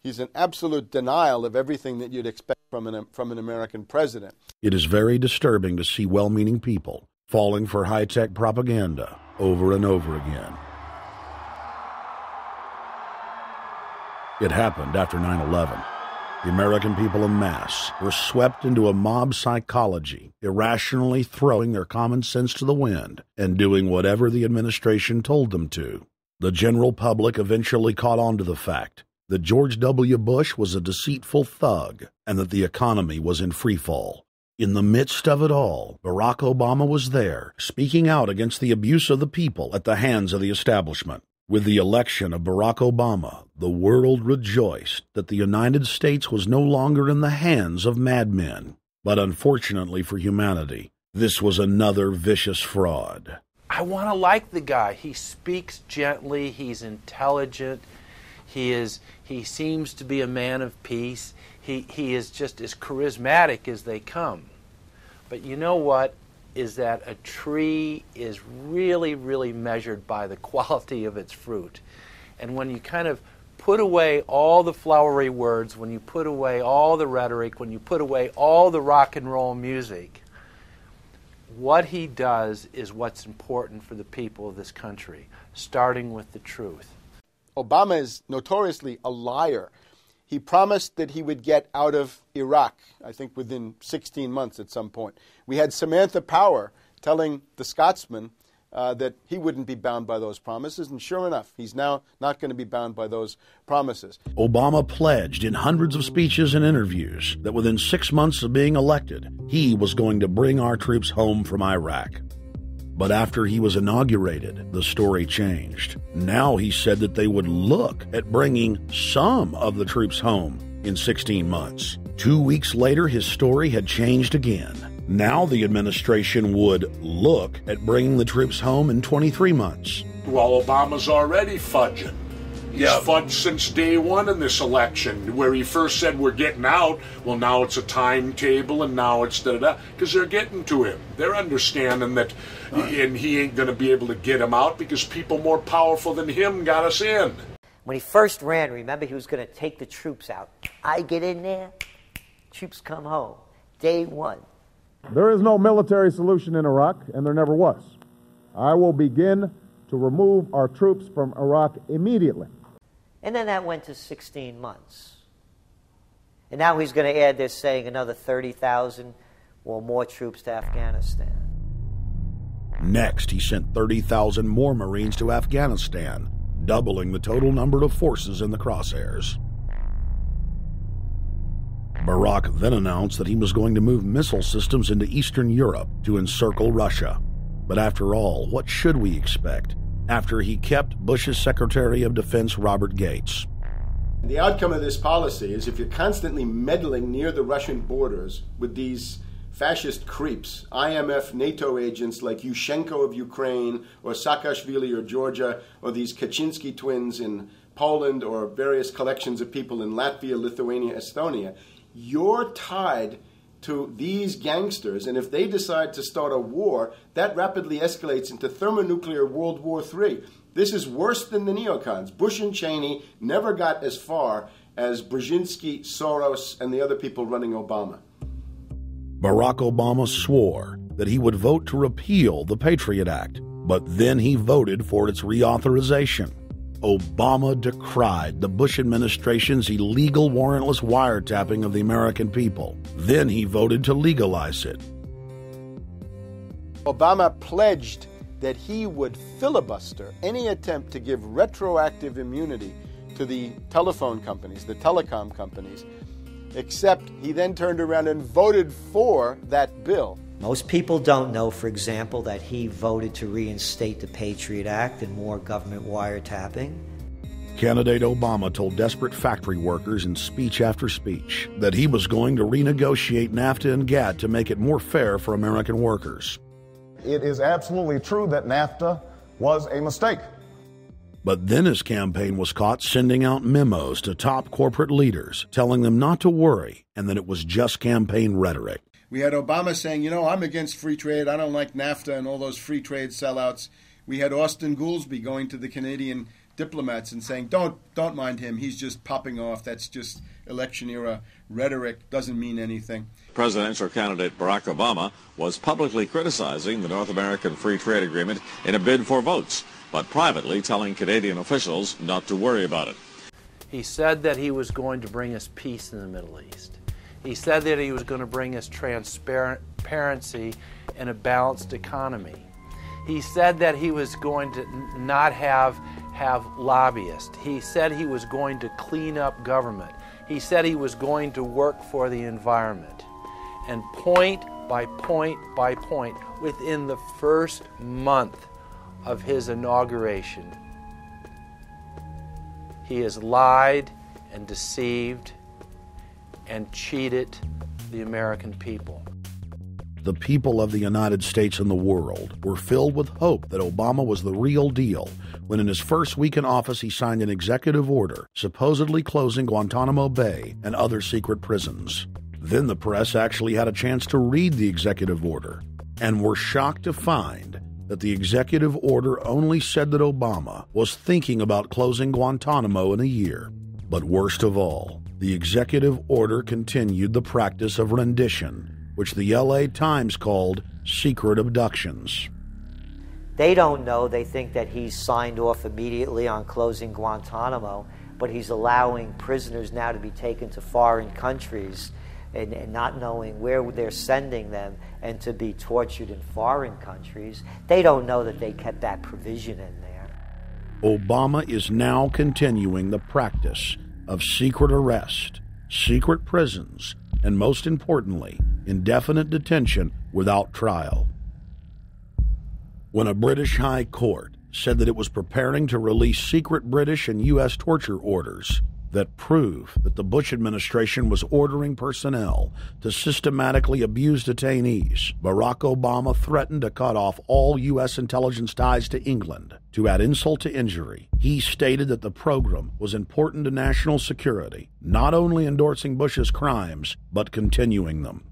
He's an absolute denial of everything that you'd expect from an American president. It is very disturbing to see well-meaning people falling for high-tech propaganda over and over again. It happened after 9/11. The American people en masse were swept into a mob psychology, irrationally throwing their common sense to the wind and doing whatever the administration told them to. The general public eventually caught on to the fact that George W. Bush was a deceitful thug and that the economy was in freefall. In the midst of it all, Barack Obama was there, speaking out against the abuse of the people at the hands of the establishment. With the election of Barack Obama, the world rejoiced that the United States was no longer in the hands of madmen. But unfortunately for humanity, this was another vicious fraud. I want to like the guy. He speaks gently. He's intelligent. He seems to be a man of peace. He is just as charismatic as they come. But you know what? Is that a tree is really, really measured by the quality of its fruit. And when you kind of put away all the flowery words, when you put away all the rhetoric, when you put away all the rock and roll music, what he does is what's important for the people of this country, starting with the truth. Obama is notoriously a liar. He promised that he would get out of Iraq, I think within 16 months at some point. We had Samantha Power telling the Scotsman that he wouldn't be bound by those promises, and sure enough, he's now not going to be bound by those promises. Obama pledged in hundreds of speeches and interviews that within 6 months of being elected, he was going to bring our troops home from Iraq. But after he was inaugurated, the story changed. Now he said that they would look at bringing some of the troops home in 16 months. 2 weeks later, his story had changed again. Now the administration would look at bringing the troops home in 23 months. Well, Obama's already fudging. He's fudged since day one in this election, where he first said we're getting out. Well, now it's a timetable, and now it's da-da-da, because they're getting to him. They're understanding that, and he ain't going to be able to get him out because people more powerful than him got us in. When he first ran, remember, he was going to take the troops out. I get in there, troops come home. Day one. There is no military solution in Iraq, and there never was. I will begin to remove our troops from Iraq immediately. And then that went to 16 months. And now he's going to add, they're saying, another 30,000 or more troops to Afghanistan. Next, he sent 30,000 more Marines to Afghanistan, doubling the total number of forces in the crosshairs. Barack then announced that he was going to move missile systems into Eastern Europe to encircle Russia. But after all, what should we expect after he kept Bush's Secretary of Defense Robert Gates? The outcome of this policy is if you're constantly meddling near the Russian borders with these fascist creeps, IMF, NATO agents like Yushchenko of Ukraine or Saakashvili or Georgia, or these Kaczynski twins in Poland, or various collections of people in Latvia, Lithuania, Estonia, you're tied to these gangsters, and if they decide to start a war, that rapidly escalates into thermonuclear World War III. This is worse than the neocons. Bush and Cheney never got as far as Brzezinski, Soros, and the other people running Obama. Barack Obama swore that he would vote to repeal the Patriot Act, but then he voted for its reauthorization. Obama decried the Bush administration's illegal warrantless wiretapping of the American people. Then he voted to legalize it. Obama pledged that he would filibuster any attempt to give retroactive immunity to the telephone companies, the telecom companies, except he then turned around and voted for that bill. Most people don't know, for example, that he voted to reinstate the Patriot Act and more government wiretapping. Candidate Obama told desperate factory workers in speech after speech that he was going to renegotiate NAFTA and GATT to make it more fair for American workers. It is absolutely true that NAFTA was a mistake. But then his campaign was caught sending out memos to top corporate leaders, telling them not to worry and that it was just campaign rhetoric. We had Obama saying, I'm against free trade. I don't like NAFTA and all those free trade sellouts. We had Austin Goolsbee going to the Canadian diplomats and saying, don't mind him. He's just popping off. That's just election-era rhetoric. Doesn't mean anything. Presidential candidate Barack Obama was publicly criticizing the North American Free Trade Agreement in a bid for votes, but privately telling Canadian officials not to worry about it. He said that he was going to bring us peace in the Middle East. He said that he was going to bring us transparency and a balanced economy. He said that he was going to not have lobbyists. He said he was going to clean up government. He said he was going to work for the environment. And point by point by point, within the first month of his inauguration, he has lied and deceived and cheated the American people. The people of the United States and the world were filled with hope that Obama was the real deal when in his first week in office he signed an executive order supposedly closing Guantanamo Bay and other secret prisons. Then the press actually had a chance to read the executive order and were shocked to find that the executive order only said that Obama was thinking about closing Guantanamo in a year. But worst of all, the executive order continued the practice of rendition, which the LA Times called secret abductions. They don't know. They think that he's signed off immediately on closing Guantanamo, but he's allowing prisoners now to be taken to foreign countries and not knowing where they're sending them and to be tortured in foreign countries. They don't know that they kept that provision in there. Obama is now continuing the practice of secret arrest, secret prisons, and most importantly, indefinite detention without trial. When a British High Court said that it was preparing to release secret British and U.S. torture orders that prove that the Bush administration was ordering personnel to systematically abuse detainees, Barack Obama threatened to cut off all U.S. intelligence ties to England. To add insult to injury, he stated that the program was important to national security, not only endorsing Bush's crimes, but continuing them.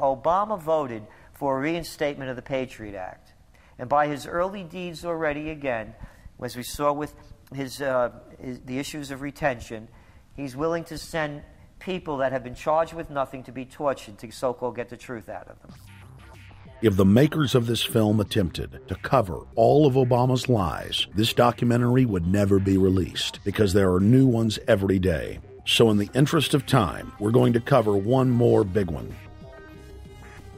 Obama voted for a reinstatement of the Patriot Act. And by his early deeds already, again, as we saw with the issues of retention, he's willing to send people that have been charged with nothing to be tortured to so-called get the truth out of them. If the makers of this film attempted to cover all of Obama's lies, this documentary would never be released because there are new ones every day. So in the interest of time, we're going to cover one more big one.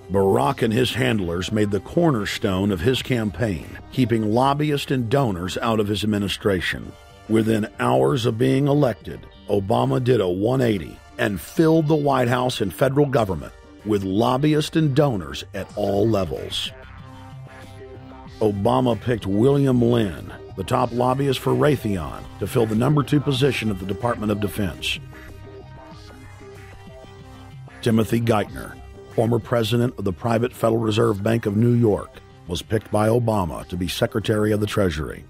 Barack and his handlers made the cornerstone of his campaign, keeping lobbyists and donors out of his administration. Within hours of being elected, Obama did a 180 and filled the White House and federal government with lobbyists and donors at all levels. Obama picked William Lynn, the top lobbyist for Raytheon, to fill the number 2 position at the Department of Defense. Timothy Geithner, former president of the private Federal Reserve Bank of New York, was picked by Obama to be Secretary of the Treasury.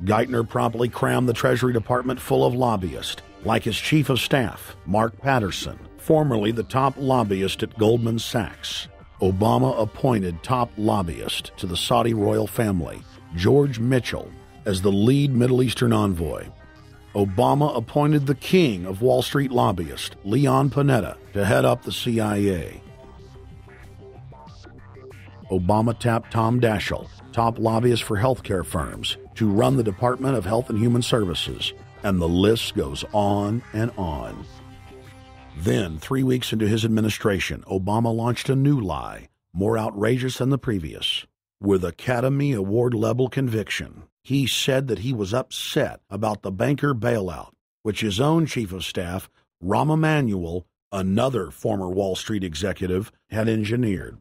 Geithner promptly crammed the Treasury Department full of lobbyists, like his chief of staff, Mark Patterson, formerly the top lobbyist at Goldman Sachs. Obama appointed top lobbyist to the Saudi royal family, George Mitchell, as the lead Middle Eastern envoy. Obama appointed the king of Wall Street lobbyists, Leon Panetta, to head up the CIA. Obama tapped Tom Daschle, top lobbyist for healthcare firms, to run the Department of Health and Human Services, and the list goes on and on. Then, 3 weeks into his administration, Obama launched a new lie, more outrageous than the previous. With Academy Award-level conviction, he said that he was upset about the banker bailout, which his own chief of staff, Rahm Emanuel, another former Wall Street executive, had engineered.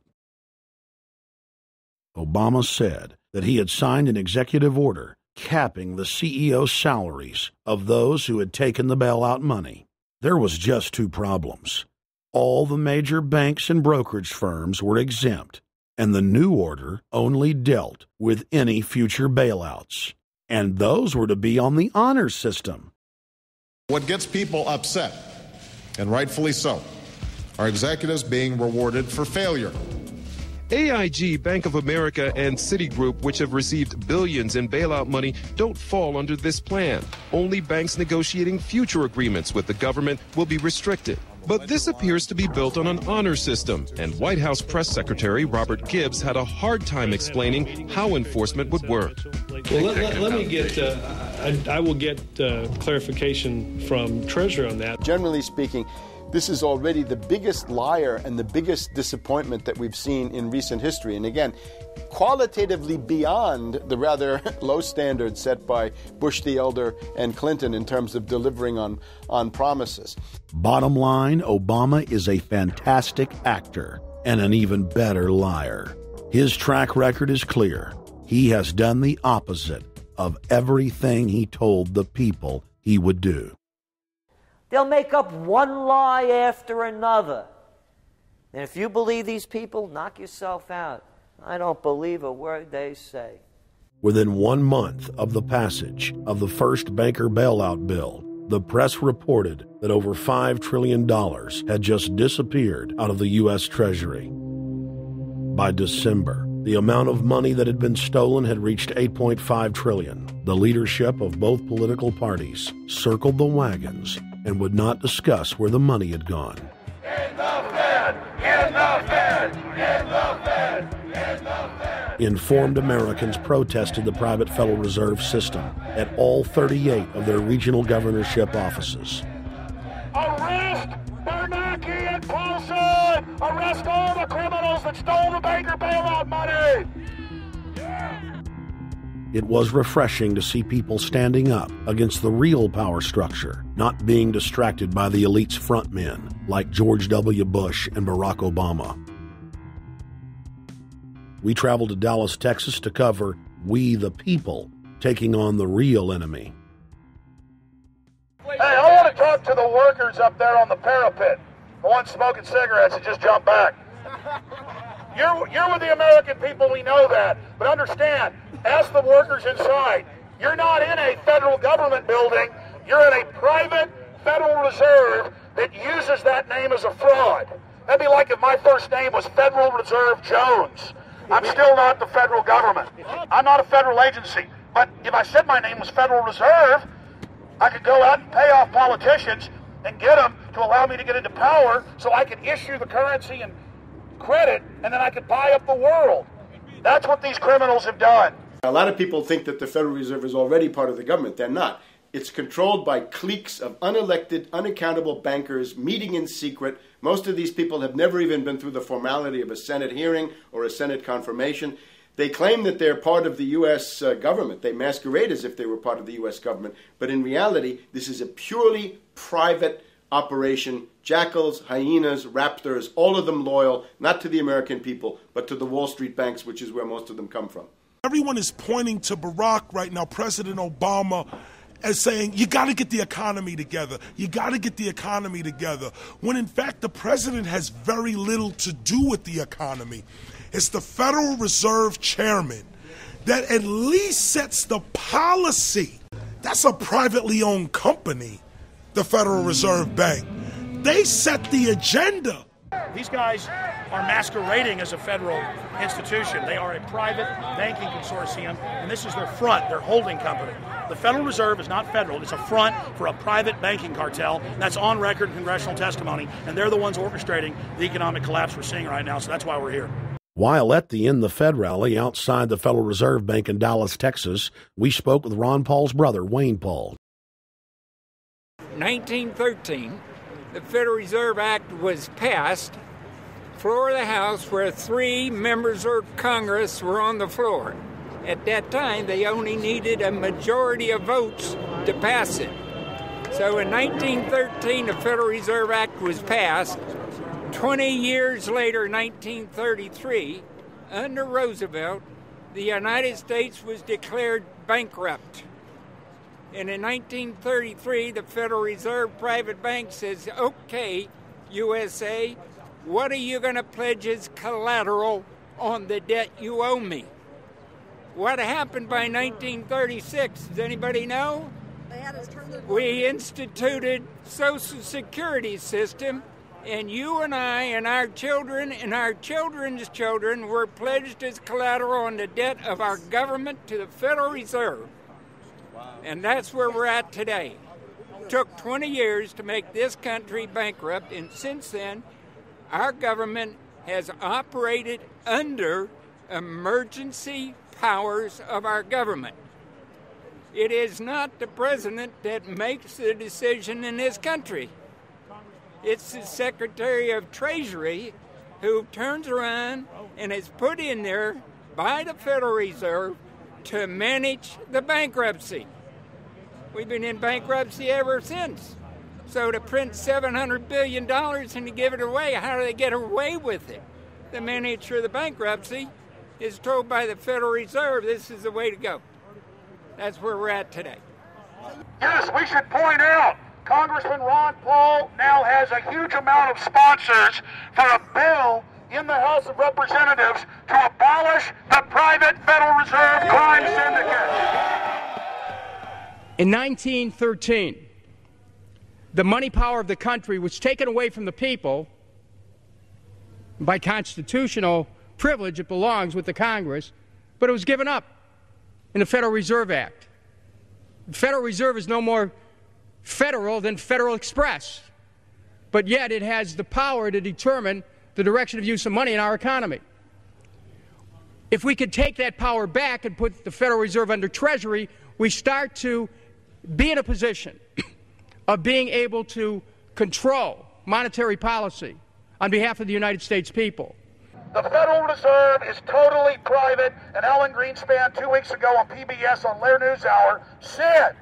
Obama said that he had signed an executive order capping the CEO's salaries of those who had taken the bailout money. There was just 2 problems. All the major banks and brokerage firms were exempt, and the new order only dealt with any future bailouts. And those were to be on the honor system. What gets people upset, and rightfully so, are executives being rewarded for failure. AIG, Bank of America, and Citigroup, which have received billions in bailout money, don't fall under this plan. Only banks negotiating future agreements with the government will be restricted. But this appears to be built on an honor system, and White House Press Secretary Robert Gibbs had a hard time explaining how enforcement would work. Well, let me get, I will get clarification from Treasury on that. Generally speaking, this is already the biggest liar and the biggest disappointment that we've seen in recent history. And again, qualitatively beyond the rather low standards set by Bush the Elder and Clinton in terms of delivering on promises. Bottom line, Obama is a fantastic actor and an even better liar. His track record is clear. He has done the opposite of everything he told the people he would do. They'll make up one lie after another. And if you believe these people, knock yourself out. I don't believe a word they say. Within 1 month of the passage of the first banker bailout bill, the press reported that over $5 trillion had just disappeared out of the U.S. Treasury. By December, the amount of money that had been stolen had reached $8.5 trillion. The leadership of both political parties circled the wagons and would not discuss where the money had gone. In the fair Fed! In the Fed! In the Fed! In the Fed! Informed Americans protested the private Federal Reserve System at all 38 of their regional governorship offices. Arrest Bernanke and Paulson! Arrest all the criminals that stole the banker bailout money! It was refreshing to see people standing up against the real power structure, not being distracted by the elite's frontmen like George W. Bush and Barack Obama. We traveled to Dallas, Texas to cover We the People taking on the real enemy. Hey, I want to talk to the workers up there on the parapet, the ones smoking cigarettes that just jumped back. You're with the American people, we know that, but understand, ask the workers inside. You're not in a federal government building, you're in a private Federal Reserve that uses that name as a fraud. That'd be like if my first name was Federal Reserve Jones. I'm still not the federal government. I'm not a federal agency. But if I said my name was Federal Reserve, I could go out and pay off politicians and get them to allow me to get into power so I could issue the currency and credit, and then I could buy up the world. That's what these criminals have done. A lot of people think that the Federal Reserve is already part of the government. They're not. It's controlled by cliques of unelected, unaccountable bankers meeting in secret. Most of these people have never even been through the formality of a Senate hearing or a Senate confirmation. They claim that they're part of the U.S. government. They masquerade as if they were part of the U.S. government. But in reality, this is a purely private operation. Jackals, hyenas, raptors, all of them loyal, not to the American people, but to the Wall Street banks, which is where most of them come from. Everyone is pointing to Barack right now, President Obama, as saying, you got to get the economy together. You got to get the economy together. When in fact, the president has very little to do with the economy. It's the Federal Reserve chairman that at least sets the policy. That's a privately owned company, the Federal Reserve Bank. They set the agenda. These guys are masquerading as a federal institution. They are a private banking consortium, and this is their front, their holding company. The Federal Reserve is not federal. It's a front for a private banking cartel. That's on record in congressional testimony, and they're the ones orchestrating the economic collapse we're seeing right now, so that's why we're here. While at the In the Fed rally outside the Federal Reserve Bank in Dallas, Texas, we spoke with Ron Paul's brother, Wayne Paul. 1913, the Federal Reserve Act was passed, floor of the House, where 3 members of Congress were on the floor. At that time, they only needed a majority of votes to pass it. So in 1913, the Federal Reserve Act was passed. 20 years later, 1933, under Roosevelt, the United States was declared bankrupt. And in 1933, the Federal Reserve Private Bank says, okay, USA, what are you going to pledge as collateral on the debt you owe me? What happened by 1936? Does anybody know? We instituted Social Security system, and you and I and our children and our children's children were pledged as collateral on the debt of our government to the Federal Reserve. And that's where we're at today. It took 20 years to make this country bankrupt, and since then, our government has operated under emergency powers of our government. It is not the president that makes the decision in this country. It's the Secretary of Treasury who turns around and is put in there by the Federal Reserve to manage the bankruptcy. We've been in bankruptcy ever since. So to print $700 billion and to give it away, how do they get away with it? The manager of the bankruptcy is told by the Federal Reserve this is the way to go. That's where we're at today. Yes, we should point out, Congressman Ron Paul now has a huge amount of sponsors for a bill in the House of Representatives to abolish the private Federal Reserve crime syndicate. In 1913, the money power of the country was taken away from the people. By constitutional privilege, it belongs with the Congress, but it was given up in the Federal Reserve Act. The Federal Reserve is no more federal than Federal Express, but yet it has the power to determine the direction of use of money in our economy. If we could take that power back and put the Federal Reserve under Treasury, we start to be in a position of being able to control monetary policy on behalf of the United States people. The Federal Reserve is totally private, and Alan Greenspan 2 weeks ago on PBS on Lair NewsHour said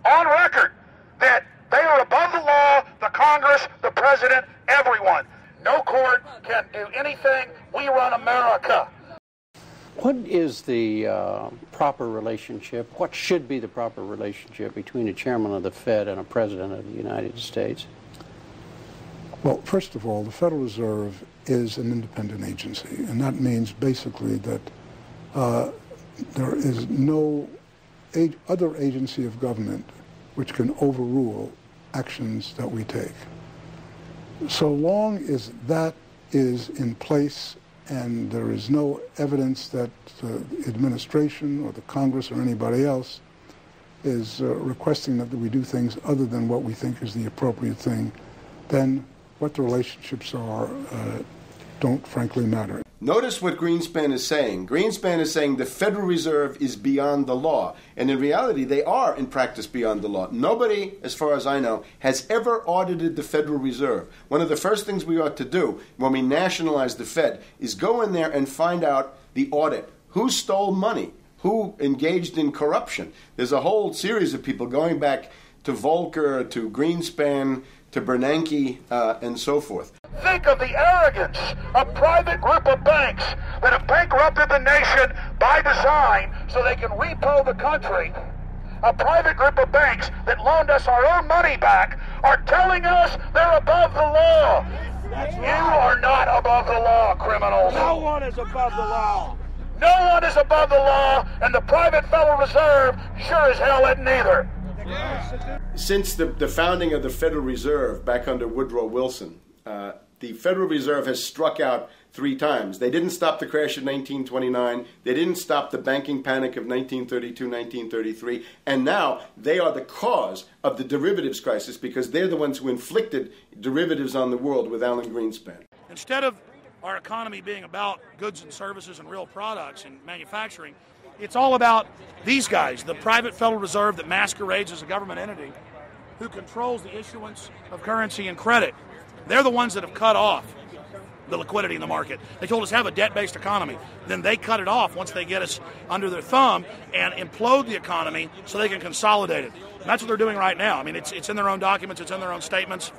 on record that they are above the law, the Congress, the President, everyone. No court can do anything. We run America. What is the proper relationship, what should be the proper relationship between a chairman of the Fed and a president of the United States? Well, first of all, the Federal Reserve is an independent agency, and that means basically that there is no other agency of government which can overrule actions that we take. So long as that is in place and there is no evidence that the administration or the Congress or anybody else is requesting that we do things other than what we think is the appropriate thing, then what the relationships are don't frankly matter. Notice what Greenspan is saying. Greenspan is saying the Federal Reserve is beyond the law. And in reality, they are in practice beyond the law. Nobody, as far as I know, has ever audited the Federal Reserve. One of the first things we ought to do when we nationalize the Fed is go in there and find out the audit. Who stole money? Who engaged in corruption? There's a whole series of people going back to Volcker, to Greenspan, to Bernanke, and so forth. Think of the arrogance of a private group of banks that have bankrupted the nation by design so they can repo the country. A private group of banks that loaned us our own money back are telling us they're above the law. You are not above the law, criminals. No one is above the law. No one is above the law, and the private Federal Reserve sure as hell isn't either. Since the founding of the Federal Reserve back under Woodrow Wilson, the Federal Reserve has struck out 3 times. They didn't stop the crash of 1929. They didn't stop the banking panic of 1932, 1933. And now they are the cause of the derivatives crisis because they're the ones who inflicted derivatives on the world with Alan Greenspan. Instead of our economy being about goods and services and real products and manufacturing, it's all about these guys, the private Federal Reserve that masquerades as a government entity who controls the issuance of currency and credit. They're the ones that have cut off the liquidity in the market. They told us have a debt-based economy. Then they cut it off once they get us under their thumb and implode the economy so they can consolidate it. And that's what they're doing right now. I mean, it's in their own documents. It's in their own statements.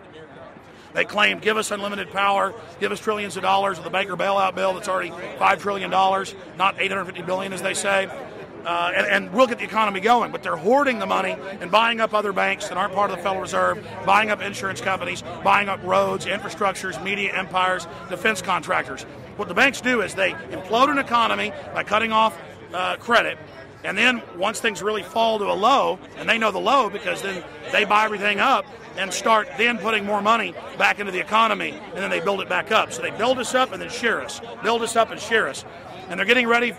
They claim, give us unlimited power, give us trillions of dollars with the Baker bailout bill that's already $5 trillion, not $850 billion as they say. And we'll get the economy going. But they're hoarding the money and buying up other banks that aren't part of the Federal Reserve, buying up insurance companies, buying up roads, infrastructures, media empires, defense contractors. What the banks do is they implode an economy by cutting off credit. And then once things really fall to a low, and they know the low because then they buy everything up and start then putting more money back into the economy, and then they build it back up. So they build us up and then shear us, build us up and shear us. And they're getting ready.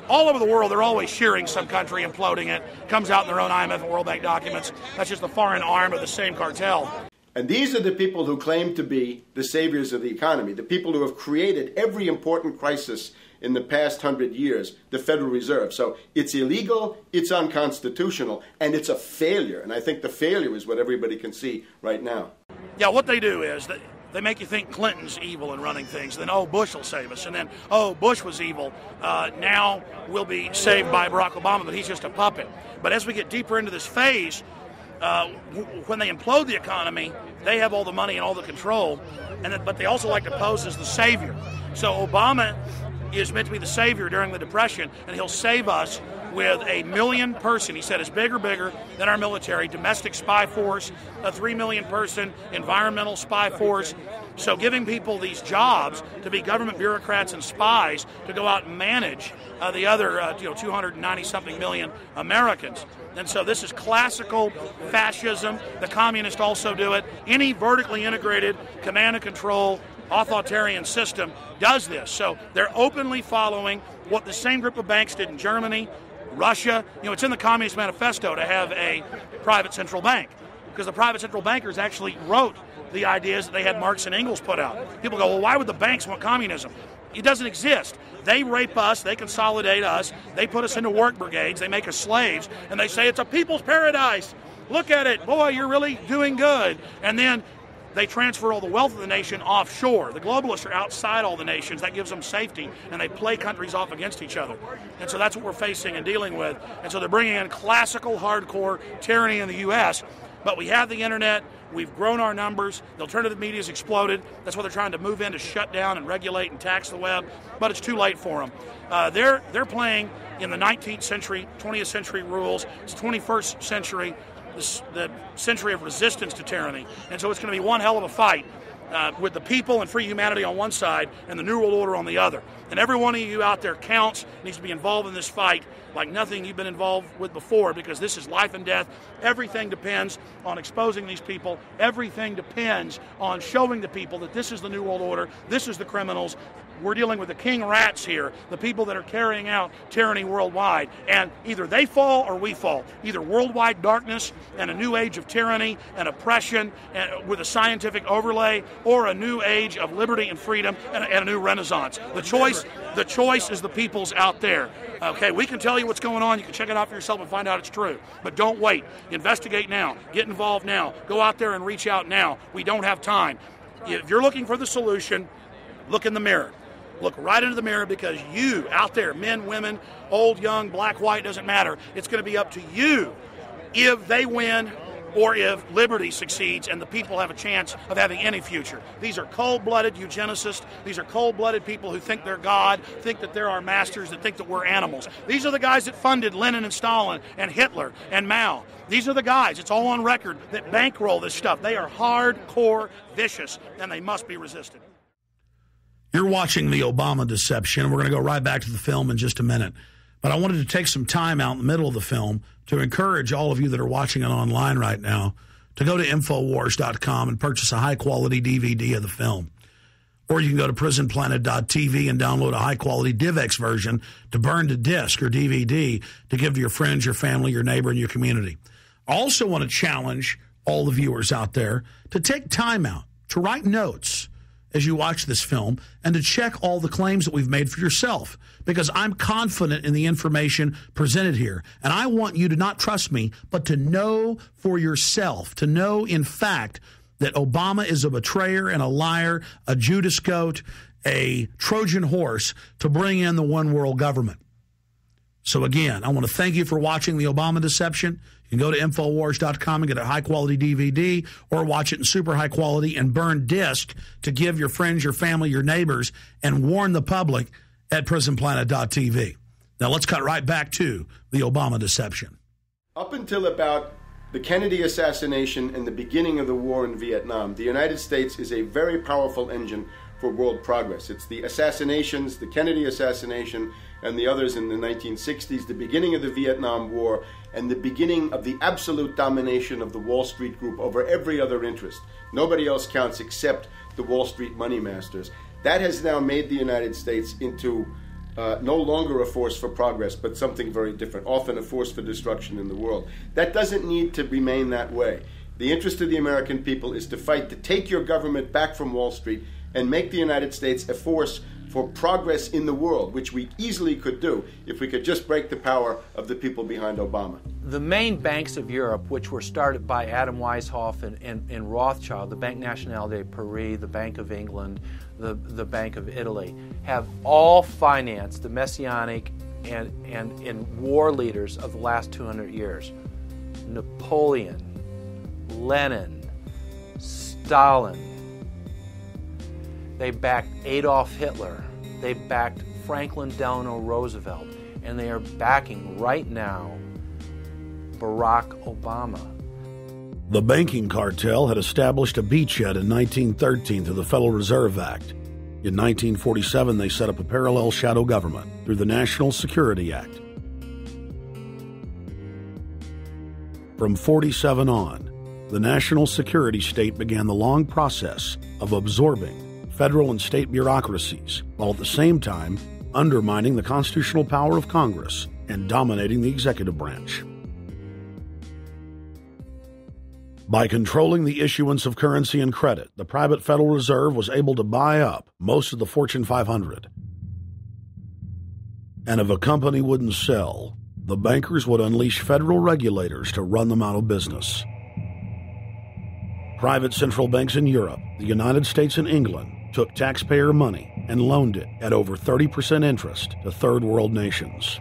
All over the world, they're always shearing some country, imploding it. Comes out in their own IMF and World Bank documents. That's just the foreign arm of the same cartel. And these are the people who claim to be the saviors of the economy, the people who have created every important crisis in the past 100 years, the Federal Reserve. So it's illegal, it's unconstitutional, and it's a failure. And I think the failure is what everybody can see right now. Yeah, what they do is they make you think Clinton's evil in running things. Then, oh, Bush will save us. And then, oh, Bush was evil. Now we'll be saved by Barack Obama, but he's just a puppet. But as we get deeper into this phase, when they implode the economy, they have all the money and all the control. But they also like to pose as the savior. So Obama is meant to be the savior during the Depression, and he'll save us with a 1 million person, he said, is bigger than our military, domestic spy force, a 3 million person environmental spy force. So giving people these jobs to be government bureaucrats and spies to go out and manage the other 290-something million Americans. And so this is classical fascism. The communists also do it. Any vertically integrated command and control authoritarian system does this. So they're openly following what the same group of banks did in Germany, Russia. It's in the Communist Manifesto to have a private central bank because the private central bankers actually wrote the ideas that they had Marx and Engels put out. People go, well, why would the banks want communism? It doesn't exist. They rape us, they consolidate us, they put us into work brigades, they make us slaves, and they say it's a people's paradise. Look at it. Boy, you're really doing good. And then they transfer all the wealth of the nation offshore. The globalists are outside all the nations. That gives them safety, and they play countries off against each other. And so that's what we're facing and dealing with. And so they're bringing in classical, hardcore tyranny in the U.S., but we have the internet. We've grown our numbers. The alternative media has exploded. That's what they're trying to move in to shut down and regulate and tax the web, but it's too late for them. They're playing in the 19th century, 20th century rules. It's 21st century, the century of resistance to tyranny. And so it's going to be one hell of a fight with the people and free humanity on one side and the New World Order on the other. And every one of you out there counts, needs to be involved in this fight like nothing you've been involved with before, because this is life and death. Everything depends on exposing these people. Everything depends on showing the people that this is the New World Order, this is the criminals. We're dealing with the king rats here, the people that are carrying out tyranny worldwide. And either they fall or we fall. Either worldwide darkness and a new age of tyranny and oppression and with a scientific overlay, or a new age of liberty and freedom and a new renaissance. The choice is the people's out there. Okay, we can tell you what's going on. You can check it out for yourself and find out it's true. But don't wait. Investigate now. Get involved now. Go out there and reach out now. We don't have time. If you're looking for the solution, look in the mirror. Look right into the mirror, because you out there, men, women, old, young, black, white, doesn't matter. It's going to be up to you if they win or if liberty succeeds and the people have a chance of having any future. These are cold-blooded eugenicists. These are cold-blooded people who think they're God, think that they're our masters, that think that we're animals. These are the guys that funded Lenin and Stalin and Hitler and Mao. These are the guys, it's all on record, that bankroll this stuff. They are hardcore vicious, and they must be resisted. You're watching the Obama deception. We're going to go right back to the film in just a minute. But I wanted to take some time out in the middle of the film to encourage all of you that are watching it online right now to go to Infowars.com and purchase a high-quality DVD of the film. Or you can go to prisonplanet.tv and download a high-quality DivX version to burn to disc or DVD to give to your friends, your family, your neighbor, and your community. I also want to challenge all the viewers out there to take time out to write notes as you watch this film and to check all the claims that we've made for yourself, because I'm confident in the information presented here. And I want you to not trust me, but to know for yourself, to know in fact that Obama is a betrayer and a liar, a Judas goat, a Trojan horse to bring in the one world government. So again, I want to thank you for watching the Obama deception. You can go to Infowars.com and get a high-quality DVD, or watch it in super high quality and burn disc to give your friends, your family, your neighbors, and warn the public at prisonplanet.tv. Now let's cut right back to the Obama deception. Up until about the Kennedy assassination and the beginning of the war in Vietnam, the United States is a very powerful engine for world progress. It's the assassinations, the Kennedy assassination, and the others in the 1960s, the beginning of the Vietnam War, and the beginning of the absolute domination of the Wall Street Group over every other interest. Nobody else counts except the Wall Street money masters. That has now made the United States into no longer a force for progress, but something very different, often a force for destruction in the world. That doesn't need to remain that way. The interest of the American people is to fight to take your government back from Wall Street and make the United States a force for progress in the world, which we easily could do if we could just break the power of the people behind Obama. The main banks of Europe, which were started by Adam Weishaupt and Rothschild, the Banque Nationale de Paris, the Bank of England, the Bank of Italy, have all financed the messianic and war leaders of the last 200 years. Napoleon, Lenin, Stalin. They backed Adolf Hitler. They backed Franklin Delano Roosevelt. And they are backing right now Barack Obama. The banking cartel had established a beachhead in 1913 through the Federal Reserve Act. In 1947, they set up a parallel shadow government through the National Security Act. From 47 on, the national security state began the long process of absorbing federal and state bureaucracies, while at the same time undermining the constitutional power of Congress and dominating the executive branch. By controlling the issuance of currency and credit, the private Federal Reserve was able to buy up most of the Fortune 500. And if a company wouldn't sell, the bankers would unleash federal regulators to run them out of business. Private central banks in Europe, the United States, and England took taxpayer money and loaned it at over 30% interest to third world nations.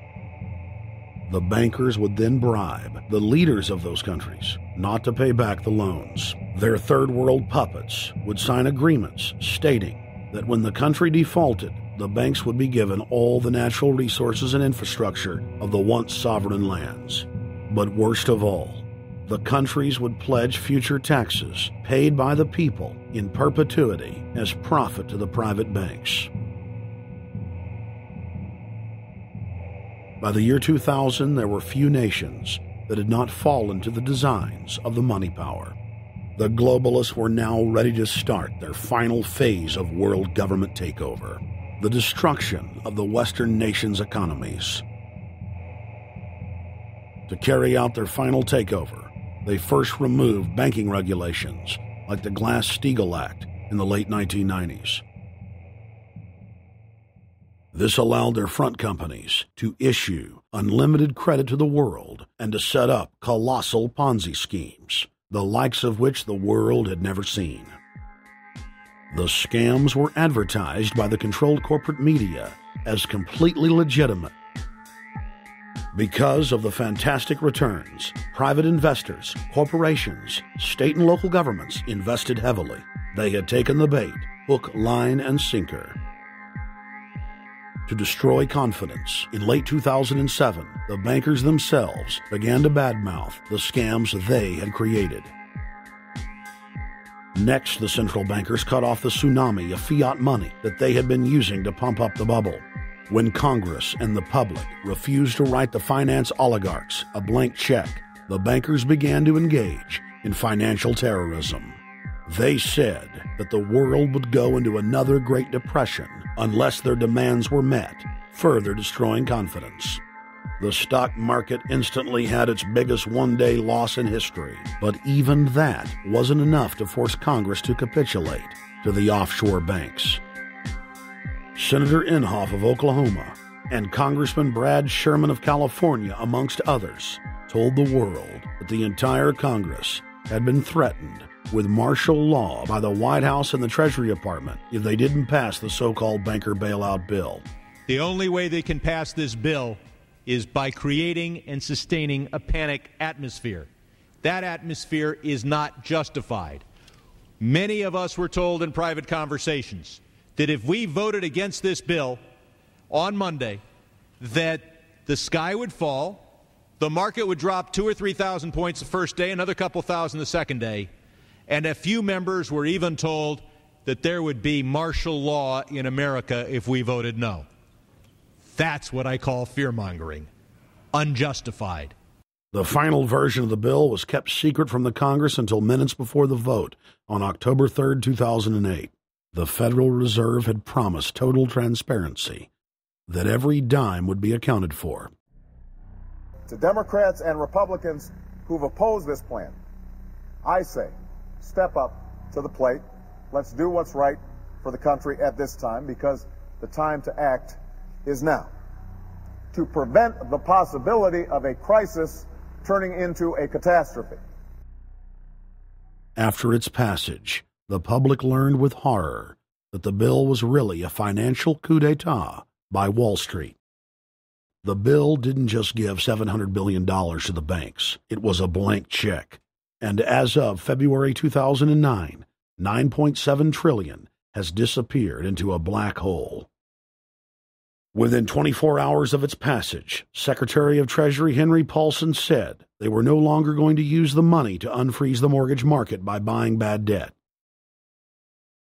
The bankers would then bribe the leaders of those countries not to pay back the loans. Their third world puppets would sign agreements stating that when the country defaulted, the banks would be given all the natural resources and infrastructure of the once sovereign lands. But worst of all, the countries would pledge future taxes paid by the people in perpetuity as profit to the private banks. By the year 2000, there were few nations that had not fallen to the designs of the money power. The globalists were now ready to start their final phase of world government takeover, the destruction of the Western nations' economies. To carry out their final takeover, they first removed banking regulations like the Glass-Steagall Act in the late 1990s. This allowed their front companies to issue unlimited credit to the world and to set up colossal Ponzi schemes, the likes of which the world had never seen. The scams were advertised by the controlled corporate media as completely legitimate. Because of the fantastic returns, private investors, corporations, state and local governments invested heavily. They had taken the bait, hook, line, and sinker. To destroy confidence, in late 2007, the bankers themselves began to badmouth the scams they had created. Next, the central bankers cut off the tsunami of fiat money that they had been using to pump up the bubble. When Congress and the public refused to write the finance oligarchs a blank check, the bankers began to engage in financial terrorism. They said that the world would go into another Great Depression unless their demands were met, further destroying confidence. The stock market instantly had its biggest one-day loss in history, but even that wasn't enough to force Congress to capitulate to the offshore banks. Senator Inhofe of Oklahoma and Congressman Brad Sherman of California, amongst others, told the world that the entire Congress had been threatened with martial law by the White House and the Treasury Department if they didn't pass the so-called banker bailout bill. The only way they can pass this bill is by creating and sustaining a panic atmosphere. That atmosphere is not justified. Many of us were told in private conversations that if we voted against this bill on Monday, that the sky would fall, the market would drop 2,000 or 3,000 points the first day, another couple thousand the second day, and a few members were even told that there would be martial law in America if we voted no. That's what I call fear-mongering. Unjustified. The final version of the bill was kept secret from the Congress until minutes before the vote on October 3, 2008. The Federal Reserve had promised total transparency, that every dime would be accounted for. To Democrats and Republicans who've opposed this plan, I say, step up to the plate. Let's do what's right for the country at this time, because the time to act is now. To prevent the possibility of a crisis turning into a catastrophe. After its passage, the public learned with horror that the bill was really a financial coup d'etat by Wall Street. The bill didn't just give $700 billion to the banks. It was a blank check. And as of February 2009, $9.7 trillion has disappeared into a black hole. Within 24 hours of its passage, Secretary of Treasury Henry Paulson said they were no longer going to use the money to unfreeze the mortgage market by buying bad debt.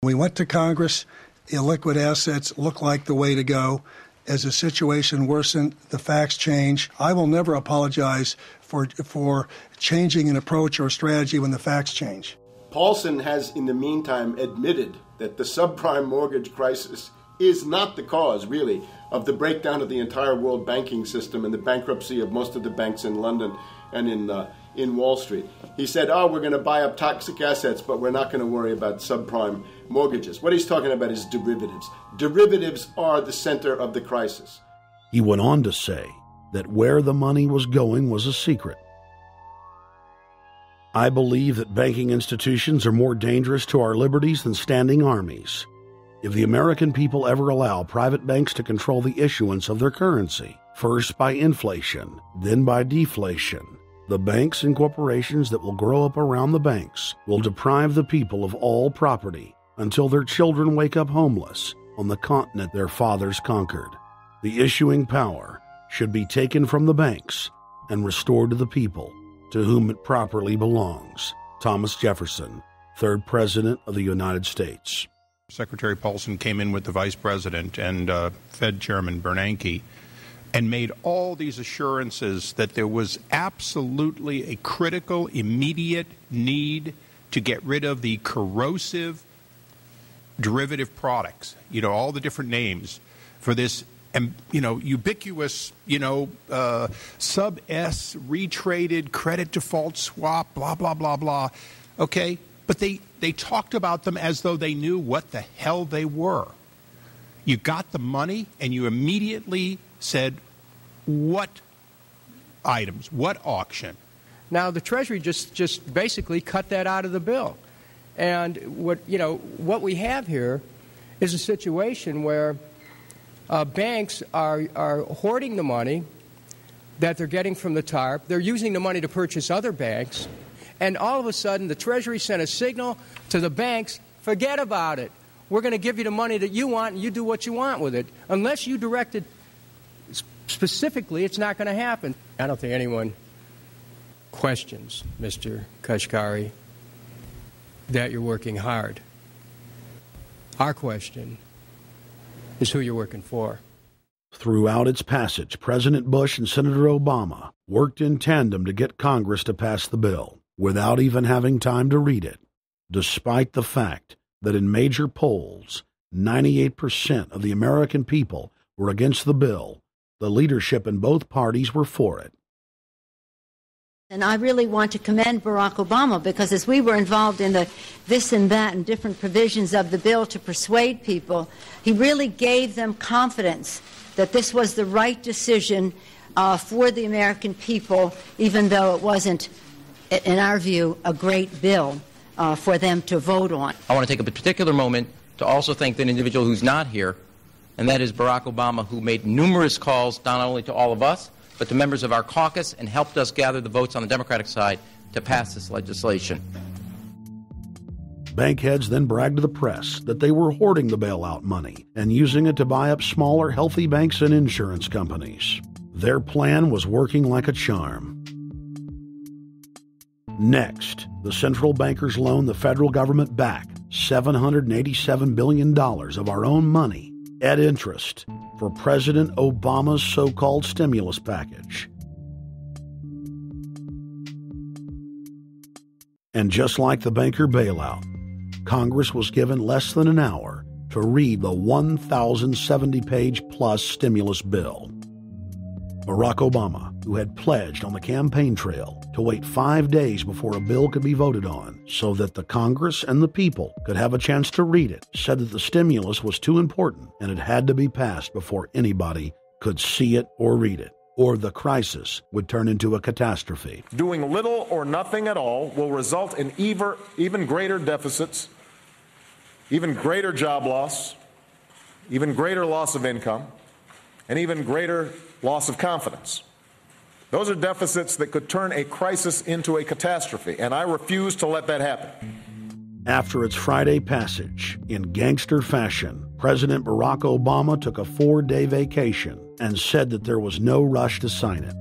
We went to Congress. Illiquid assets look like the way to go. As the situation worsened, the facts change. I will never apologize for changing an approach or strategy when the facts change. Paulson has, in the meantime, admitted that the subprime mortgage crisis is not the cause, really, of the breakdown of the entire world banking system and the bankruptcy of most of the banks in London and in Wall Street. He said, oh, we're going to buy up toxic assets, but we're not going to worry about subprime mortgages. What he's talking about is derivatives. Derivatives are the center of the crisis. He went on to say that where the money was going was a secret. I believe that banking institutions are more dangerous to our liberties than standing armies. If the American people ever allow private banks to control the issuance of their currency, first by inflation, then by deflation, the banks and corporations that will grow up around the banks will deprive the people of all property until their children wake up homeless on the continent their fathers conquered. The issuing power should be taken from the banks and restored to the people, to whom it properly belongs. Thomas Jefferson, 3rd President of the United States. Secretary Paulson came in with the Vice President and Fed Chairman Bernanke and made all these assurances that there was absolutely a critical, immediate need to get rid of the corrosive derivative products, all the different names for this, ubiquitous, sub-S, retraded credit default swap, blah, blah, blah, blah. Okay? But they talked about them as though they knew what the hell they were. You got the money and you immediately said, what items, what auction? Now, the Treasury just basically cut that out of the bill. And what we have here is a situation where banks are hoarding the money that they're getting from the TARP. They're using the money to purchase other banks. And all of a sudden, the Treasury sent a signal to the banks, forget about it. We're going to give you the money that you want, and you do what you want with it. Unless you direct it specifically, it's not going to happen. I don't think anyone questions, Mr. Kashkari, that you're working hard. Our question is who you're working for. Throughout its passage, President Bush and Senator Obama worked in tandem to get Congress to pass the bill, without even having time to read it, despite the fact that in major polls, 98% of the American people were against the bill. The leadership in both parties were for it. And I really want to commend Barack Obama, because as we were involved in the this and that and different provisions of the bill to persuade people, he really gave them confidence that this was the right decision for the American people, even though it wasn't, in our view, a great bill for them to vote on. I want to take a particular moment to also thank an individual who's not here, and that is Barack Obama, who made numerous calls not only to all of us, but to members of our caucus, and helped us gather the votes on the Democratic side to pass this legislation. Bank heads then bragged to the press that they were hoarding the bailout money and using it to buy up smaller, healthy banks and insurance companies. Their plan was working like a charm. Next, the central bankers loaned the federal government back $787 billion of our own money at interest for President Obama's so-called stimulus package. And just like the banker bailout, Congress was given less than an hour to read the 1,070-page-plus stimulus bill. Barack Obama, who had pledged on the campaign trail to wait 5 days before a bill could be voted on so that the Congress and the people could have a chance to read it, said that the stimulus was too important and it had to be passed before anybody could see it or read it, or the crisis would turn into a catastrophe. Doing little or nothing at all will result in even greater deficits, even greater job loss, even greater loss of income, and even greater loss of confidence. Those are deficits that could turn a crisis into a catastrophe, and I refuse to let that happen. After its Friday passage, in gangster fashion, President Barack Obama took a 4-day vacation and said that there was no rush to sign it.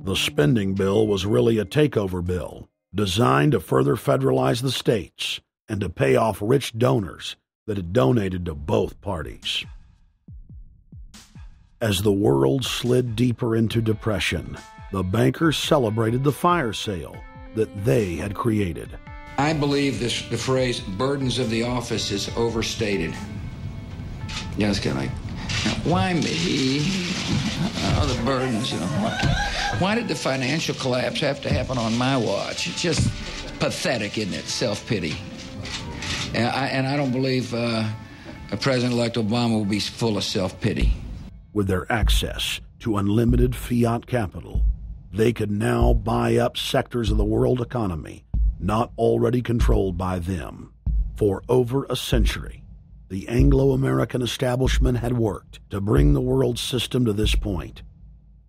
The spending bill was really a takeover bill, designed to further federalize the states and to pay off rich donors that had donated to both parties. As the world slid deeper into depression, the bankers celebrated the fire sale that they had created. I believe the phrase burdens of the office is overstated. Yeah, it's kind of like, Why me? Oh, the burdens, you know. Why did the financial collapse have to happen on my watch? It's just pathetic, isn't it? Self-pity. And I don't believe President-elect Obama will be full of self-pity. With their access to unlimited fiat capital, they could now buy up sectors of the world economy not already controlled by them. For over a century, the Anglo-American establishment had worked to bring the world system to this point.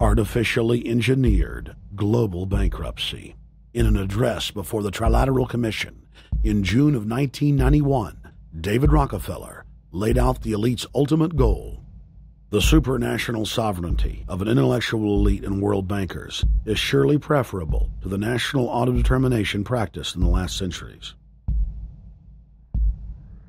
Artificially engineered global bankruptcy. In an address before the Trilateral Commission in June of 1991, David Rockefeller laid out the elite's ultimate goal. The supranational sovereignty of an intellectual elite and world bankers is surely preferable to the national autodetermination practiced in the last centuries.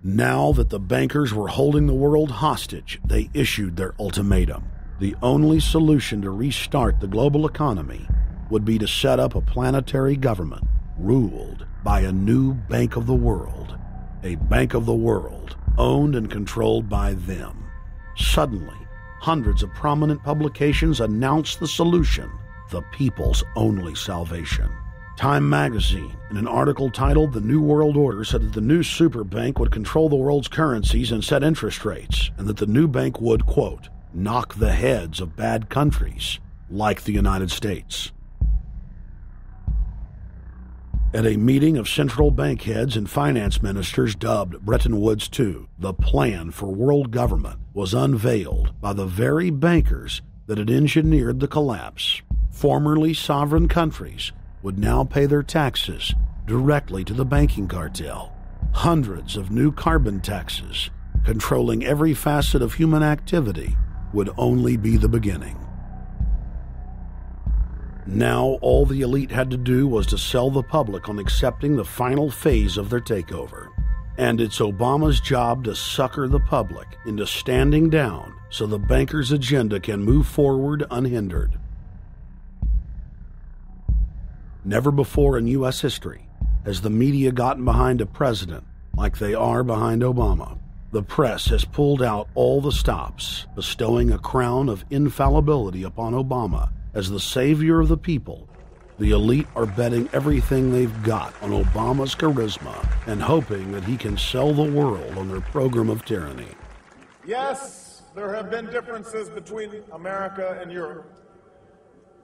Now that the bankers were holding the world hostage, they issued their ultimatum. The only solution to restart the global economy would be to set up a planetary government ruled by a new Bank of the World, a Bank of the World owned and controlled by them. Suddenly, hundreds of prominent publications announced the solution, the people's only salvation. Time magazine, in an article titled The New World Order, said that the new super bank would control the world's currencies and set interest rates, and that the new bank would, quote, knock the heads of bad countries like the United States. At a meeting of central bank heads and finance ministers dubbed Bretton Woods II, the plan for world government was unveiled by the very bankers that had engineered the collapse. Formerly sovereign countries would now pay their taxes directly to the banking cartel. Hundreds of new carbon taxes, controlling every facet of human activity, would only be the beginning. Now all the elite had to do was to sell the public on accepting the final phase of their takeover. And it's Obama's job to sucker the public into standing down so the bankers' agenda can move forward unhindered. Never before in U.S. history has the media gotten behind a president like they are behind Obama. The press has pulled out all the stops, bestowing a crown of infallibility upon Obama as the savior of the people. The elite are betting everything they've got on Obama's charisma and hoping that he can sell the world on their program of tyranny. Yes, there have been differences between America and Europe.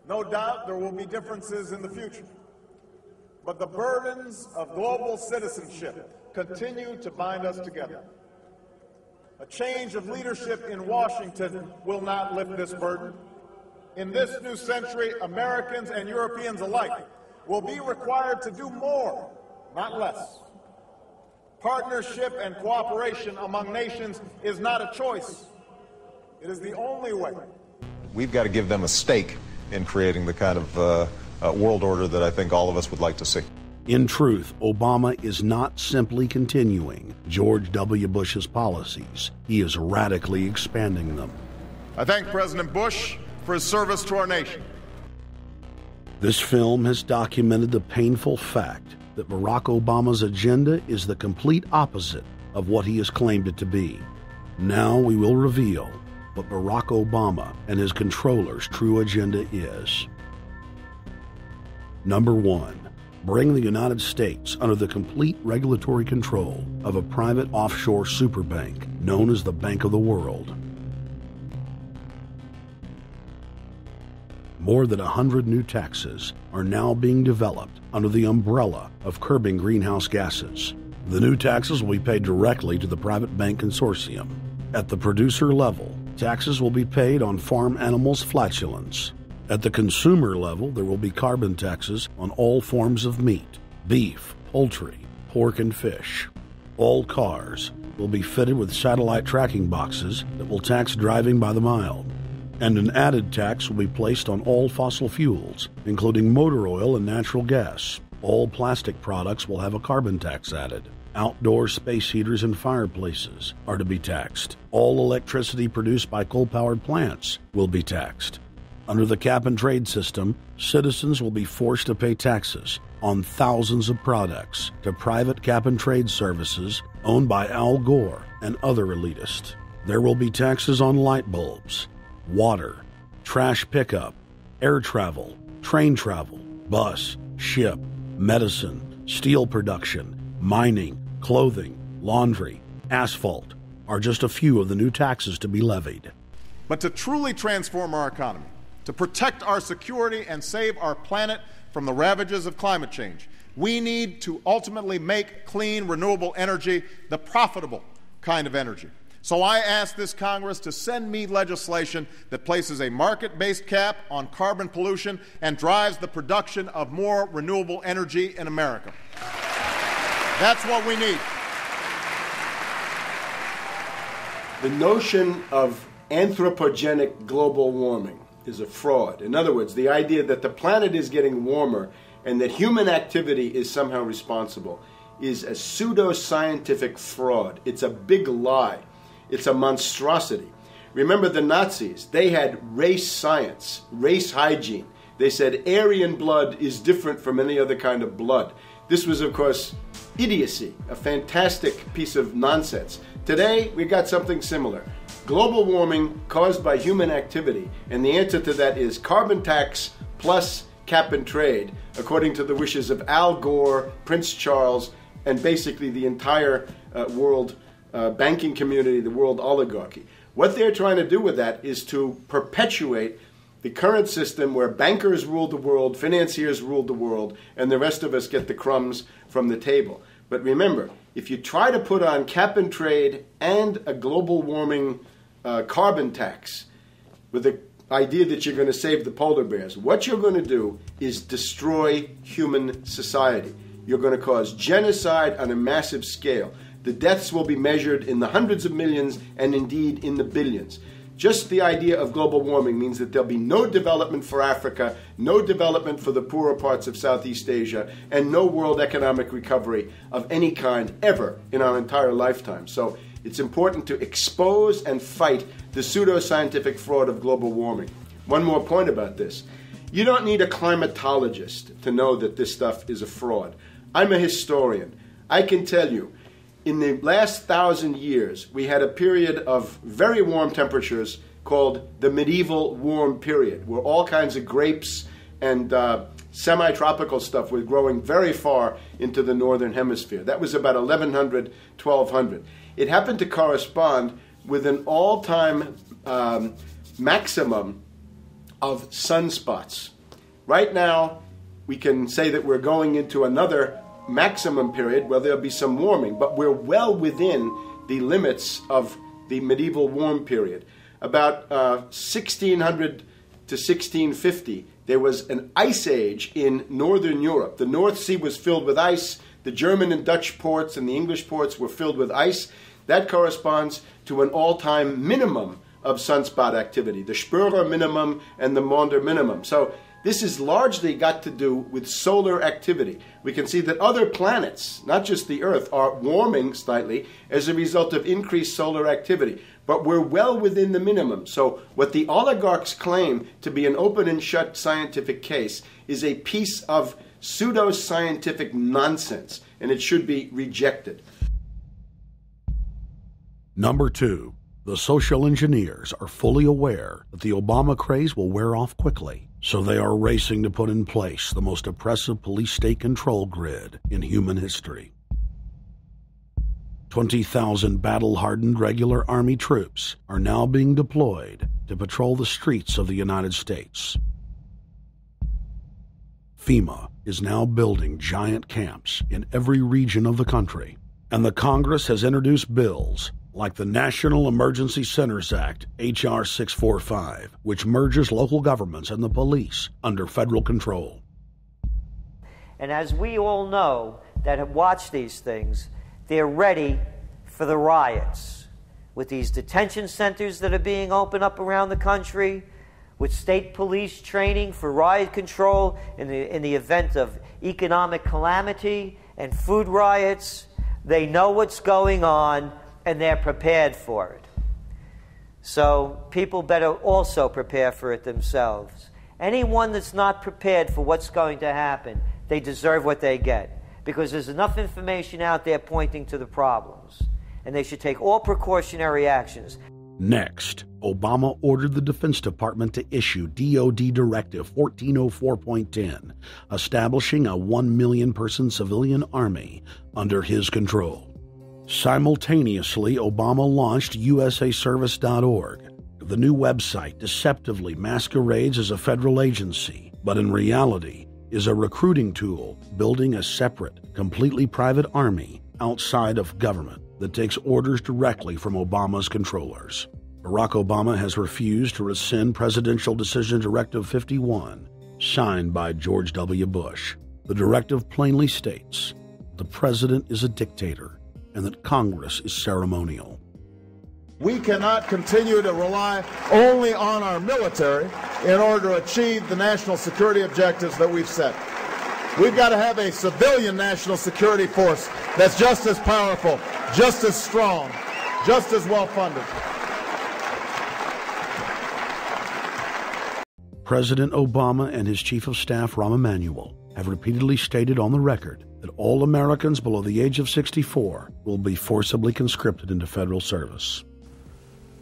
No doubt there will be differences in the future. But the burdens of global citizenship continue to bind us together. A change of leadership in Washington will not lift this burden. In this new century, Americans and Europeans alike will be required to do more, not less. Partnership and cooperation among nations is not a choice. It is the only way. We've got to give them a stake in creating the kind of world order that I think all of us would like to see. In truth, Obama is not simply continuing George W. Bush's policies. He is radically expanding them. I thank President Bush for his service to our nation. This film has documented the painful fact that Barack Obama's agenda is the complete opposite of what he has claimed it to be. Now we will reveal what Barack Obama and his controllers' true agenda is. Number 1. Bring the United States under the complete regulatory control of a private offshore superbank known as the Bank of the World. More than 100 new taxes are now being developed under the umbrella of curbing greenhouse gases. The new taxes will be paid directly to the private bank consortium. At the producer level, taxes will be paid on farm animals' flatulence. At the consumer level, there will be carbon taxes on all forms of meat, beef, poultry, pork, and fish. All cars will be fitted with satellite tracking boxes that will tax driving by the mile. And an added tax will be placed on all fossil fuels, including motor oil and natural gas. All plastic products will have a carbon tax added. Outdoor space heaters and fireplaces are to be taxed. All electricity produced by coal-powered plants will be taxed. Under the cap-and-trade system, citizens will be forced to pay taxes on thousands of products to private cap-and-trade services owned by Al Gore and other elitists. There will be taxes on light bulbs, water, trash pickup, air travel, train travel, bus, ship, medicine, steel production, mining, clothing, laundry, asphalt are just a few of the new taxes to be levied. But to truly transform our economy, to protect our security and save our planet from the ravages of climate change, we need to ultimately make clean, renewable energy the profitable kind of energy. So I ask this Congress to send me legislation that places a market-based cap on carbon pollution and drives the production of more renewable energy in America. That's what we need. The notion of anthropogenic global warming is a fraud. In other words, the idea that the planet is getting warmer and that human activity is somehow responsible is a pseudo-scientific fraud. It's a big lie. It's a monstrosity. Remember the Nazis, they had race science, race hygiene. They said Aryan blood is different from any other kind of blood. This was, of course, idiocy, a fantastic piece of nonsense. Today, we got something similar. Global warming caused by human activity, and the answer to that is carbon tax plus cap and trade, according to the wishes of Al Gore, Prince Charles, and basically the entire world banking community, the world oligarchy. What they're trying to do with that is to perpetuate the current system where bankers rule the world, financiers rule the world, and the rest of us get the crumbs from the table. But remember, if you try to put on cap and trade and a global warming carbon tax with the idea that you're going to save the polar bears, what you're going to do is destroy human society. You're going to cause genocide on a massive scale. The deaths will be measured in the hundreds of millions and indeed in the billions. Just the idea of global warming means that there'll be no development for Africa, no development for the poorer parts of Southeast Asia, and no world economic recovery of any kind ever in our entire lifetime. So it's important to expose and fight the pseudo-scientific fraud of global warming. One more point about this. You don't need a climatologist to know that this stuff is a fraud. I'm a historian. I can tell you, in the last 1,000 years, we had a period of very warm temperatures called the medieval warm period, where all kinds of grapes and semi-tropical stuff was growing very far into the northern hemisphere. That was about 1100, 1200. It happened to correspond with an all-time maximum of sunspots. Right now, we can say that we're going into another maximum period where there'll be some warming, but we're well within the limits of the medieval warm period. About 1600 to 1650, there was an ice age in northern Europe. The North Sea was filled with ice. The German and Dutch ports and the English ports were filled with ice. That corresponds to an all-time minimum of sunspot activity, the Spörer minimum and the Maunder minimum. So this has largely got to do with solar activity. We can see that other planets, not just the Earth, are warming slightly as a result of increased solar activity. But we're well within the minimum. So what the oligarchs claim to be an open and shut scientific case is a piece of pseudo-scientific nonsense, and it should be rejected. Number 2, the social engineers are fully aware that the Obama craze will wear off quickly, so they are racing to put in place the most oppressive police state control grid in human history. 20,000 battle-hardened regular Army troops are now being deployed to patrol the streets of the United States. FEMA is now building giant camps in every region of the country, and the Congress has introduced bills like the National Emergency Centers Act, H.R. 645, which merges local governments and the police under federal control. And as we all know that have watched these things, they're ready for the riots. With these detention centers that are being opened up around the country, with state police training for riot control in the event of economic calamity and food riots, they know what's going on and they're prepared for it. So people better also prepare for it themselves. Anyone that's not prepared for what's going to happen, they deserve what they get, because there's enough information out there pointing to the problems, and they should take all precautionary actions. Next, Obama ordered the Defense Department to issue DoD Directive 1404.10, establishing a 1 million-person civilian army under his control. Simultaneously, Obama launched USAService.org. The new website deceptively masquerades as a federal agency, but in reality is a recruiting tool building a separate, completely private army outside of government that takes orders directly from Obama's controllers. Barack Obama has refused to rescind Presidential Decision Directive 51, signed by George W. Bush. The directive plainly states the president is a dictator and that Congress is ceremonial. We cannot continue to rely only on our military in order to achieve the national security objectives that we've set. We've got to have a civilian national security force that's just as powerful, just as strong, just as well funded. President Obama and his Chief of Staff, Rahm Emanuel, have repeatedly stated on the record that all Americans below the age of 64 will be forcibly conscripted into federal service.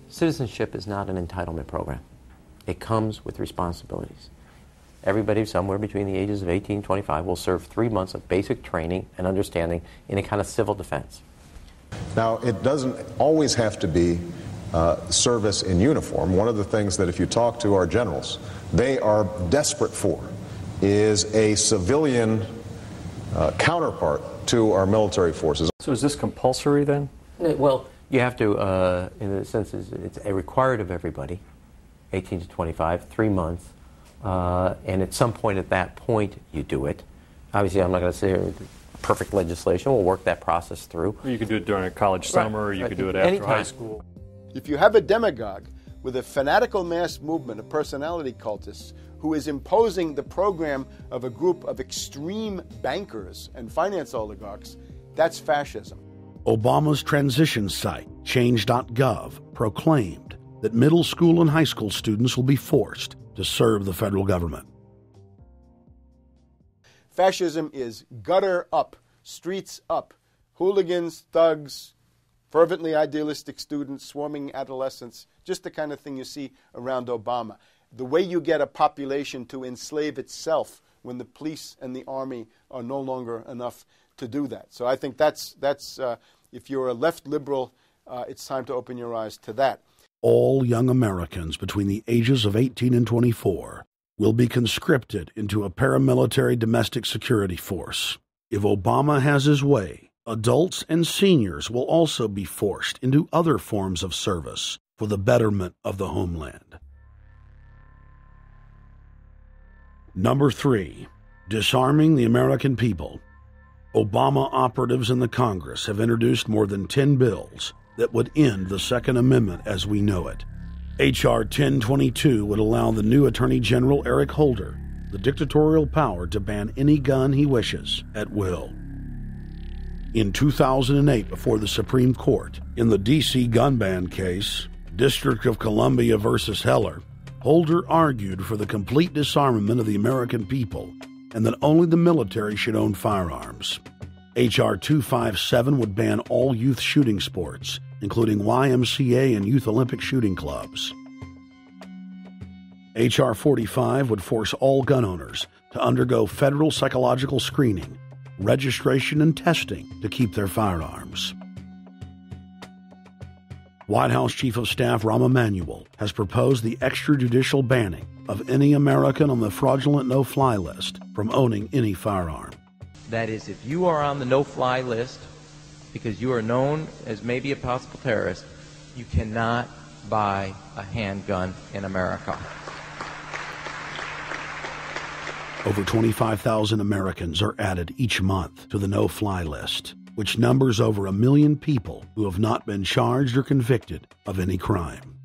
Citizenship is not an entitlement program. It comes with responsibilities. Everybody somewhere between the ages of 18 and 25 will serve 3 months of basic training and understanding in a kind of civil defense. Now, it doesn't always have to be service in uniform. One of the things that if you talk to our generals, they are desperate for is a civilian counterpart to our military forces. So is this compulsory then? Well, you have to, in the sense, it's a required of everybody, 18 to 25, 3 months, and at some point at that point you do it. Obviously, I'm not going to say perfect legislation. We'll work that process through. Or you could do it during a college summer, or you could do it after Anytime. high school. If you have a demagogue with a fanatical mass movement of personality cultists who is imposing the program of a group of extreme bankers and finance oligarchs, that's fascism. Obama's transition site, change.gov, proclaimed that middle school and high school students will be forced to serve the federal government. Fascism is gutter up, streets up, hooligans, thugs, fervently idealistic students, swarming adolescents, just the kind of thing you see around Obama. The way you get a population to enslave itself when the police and the army are no longer enough to do that. So I think that's if you're a left liberal, it's time to open your eyes to that. All young Americans between the ages of 18 and 24 will be conscripted into a paramilitary domestic security force. If Obama has his way, adults and seniors will also be forced into other forms of service for the betterment of the homeland. Number 3, disarming the American people. Obama operatives in the Congress have introduced more than 10 bills that would end the Second Amendment as we know it. H.R. 1022 would allow the new Attorney General Eric Holder the dictatorial power to ban any gun he wishes at will. In 2008, before the Supreme Court, in the D.C. gun ban case, District of Columbia versus Heller, Holder argued for the complete disarmament of the American people and that only the military should own firearms. H.R. 257 would ban all youth shooting sports, including YMCA and Youth Olympic shooting clubs. H.R. 45 would force all gun owners to undergo federal psychological screening, registration, and testing to keep their firearms. White House Chief of Staff Rahm Emanuel has proposed the extrajudicial banning of any American on the fraudulent no-fly list from owning any firearm. That is, if you are on the no-fly list because you are known as maybe a possible terrorist, you cannot buy a handgun in America. Over 25,000 Americans are added each month to the no-fly list, which numbers over 1 million people who have not been charged or convicted of any crime.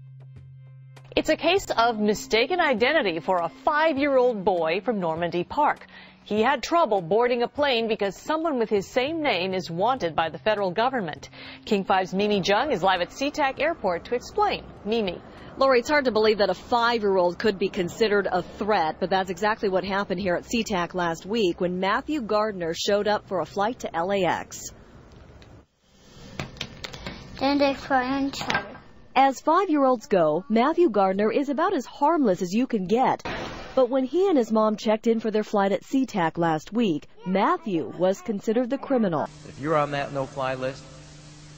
It's a case of mistaken identity for a 5-year-old boy from Normandy Park. He had trouble boarding a plane because someone with his same name is wanted by the federal government. King 5's Mimi Jung is live at SeaTac Airport to explain. Mimi. Lori, it's hard to believe that a 5-year-old could be considered a threat, but that's exactly what happened here at SeaTac last week when Matthew Gardner showed up for a flight to LAX. Then they fly on charter. As 5-year-olds go, Matthew Gardner is about as harmless as you can get. But when he and his mom checked in for their flight at SeaTac last week, Matthew was considered the criminal. If you're on that no-fly list,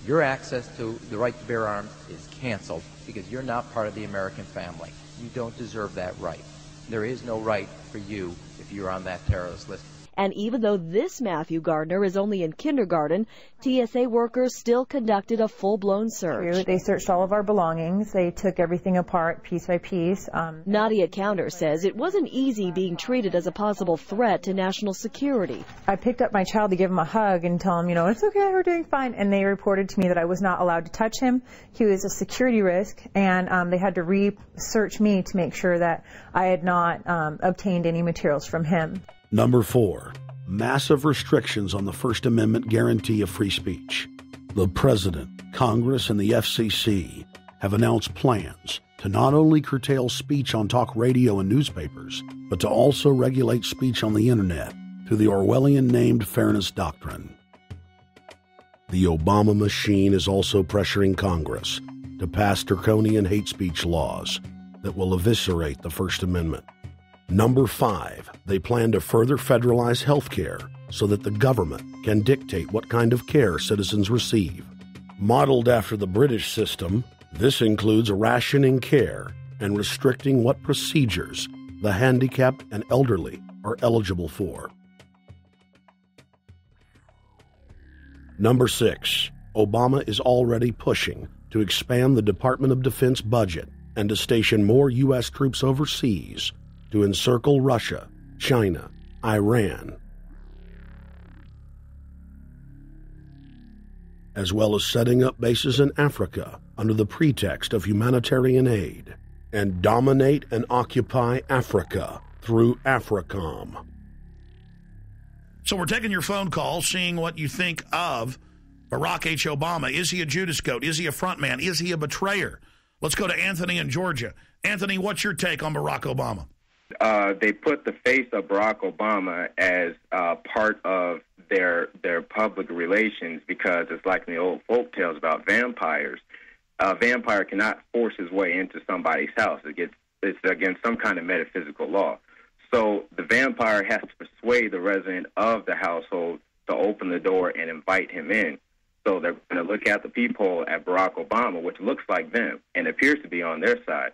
your access to the right to bear arms is canceled because you're not part of the American family. You don't deserve that right. There is no right for you if you're on that terrorist list. And even though this Matthew Gardner is only in kindergarten, TSA workers still conducted a full-blown search. They searched all of our belongings. They took everything apart piece by piece. Nadia Counter says it wasn't easy being treated as a possible threat to national security. I picked up my child to give him a hug and tell him, it's okay, we're doing fine. And they reported to me that I was not allowed to touch him. He was a security risk, and they had to research me to make sure that I had not obtained any materials from him. Number 4, massive restrictions on the First Amendment guarantee of free speech. The President, Congress, and the FCC have announced plans to not only curtail speech on talk radio and newspapers, but to also regulate speech on the Internet through the Orwellian-named Fairness Doctrine. The Obama machine is also pressuring Congress to pass draconian hate speech laws that will eviscerate the First Amendment. Number 5, they plan to further federalize health care so that the government can dictate what kind of care citizens receive. Modeled after the British system, this includes rationing care and restricting what procedures the handicapped and elderly are eligible for. Number 6, Obama is already pushing to expand the Department of Defense budget and to station more U.S. troops overseas to encircle Russia, China, Iran, as well as setting up bases in Africa under the pretext of humanitarian aid, and dominate and occupy Africa through AFRICOM. So we're taking your phone call, seeing what you think of Barack H. Obama. Is he a Judas goat? Is he a front man? Is he a betrayer? Let's go to Anthony in Georgia. Anthony, what's your take on Barack Obama? They put the face of Barack Obama as part of their public relations because it's like in the old folk tales about vampires. A vampire cannot force his way into somebody's house. It's against some kind of metaphysical law. So the vampire has to persuade the resident of the household to open the door and invite him in. So they're going to look at the peephole at Barack Obama, which looks like them and appears to be on their side.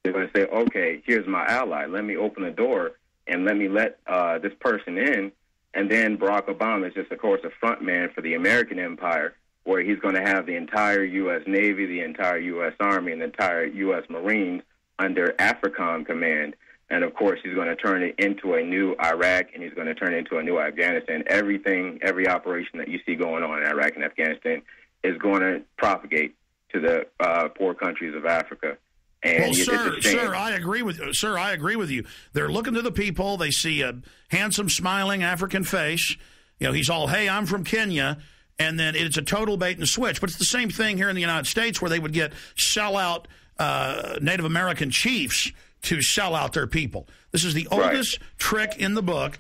They're going to say, okay, here's my ally. Let me open the door and let me let this person in. And then Barack Obama is just, of course, a front man for the American empire, where he's going to have the entire U.S. Navy, the entire U.S. Army, and the entire U.S. Marines under AFRICOM command. And, of course, he's going to turn it into a new Iraq, and he's going to turn it into a new Afghanistan. Every operation that you see going on in Iraq and Afghanistan is going to propagate to the poor countries of Africa. And well, sir, I agree with you. Sir, I agree with you. They're looking to the people. They see a handsome, smiling African face. He's all, hey, I'm from Kenya. And then it's a total bait and switch. But it's the same thing here in the United States where they would get sellout Native American chiefs to sell out their people. This is the oldest trick in the book.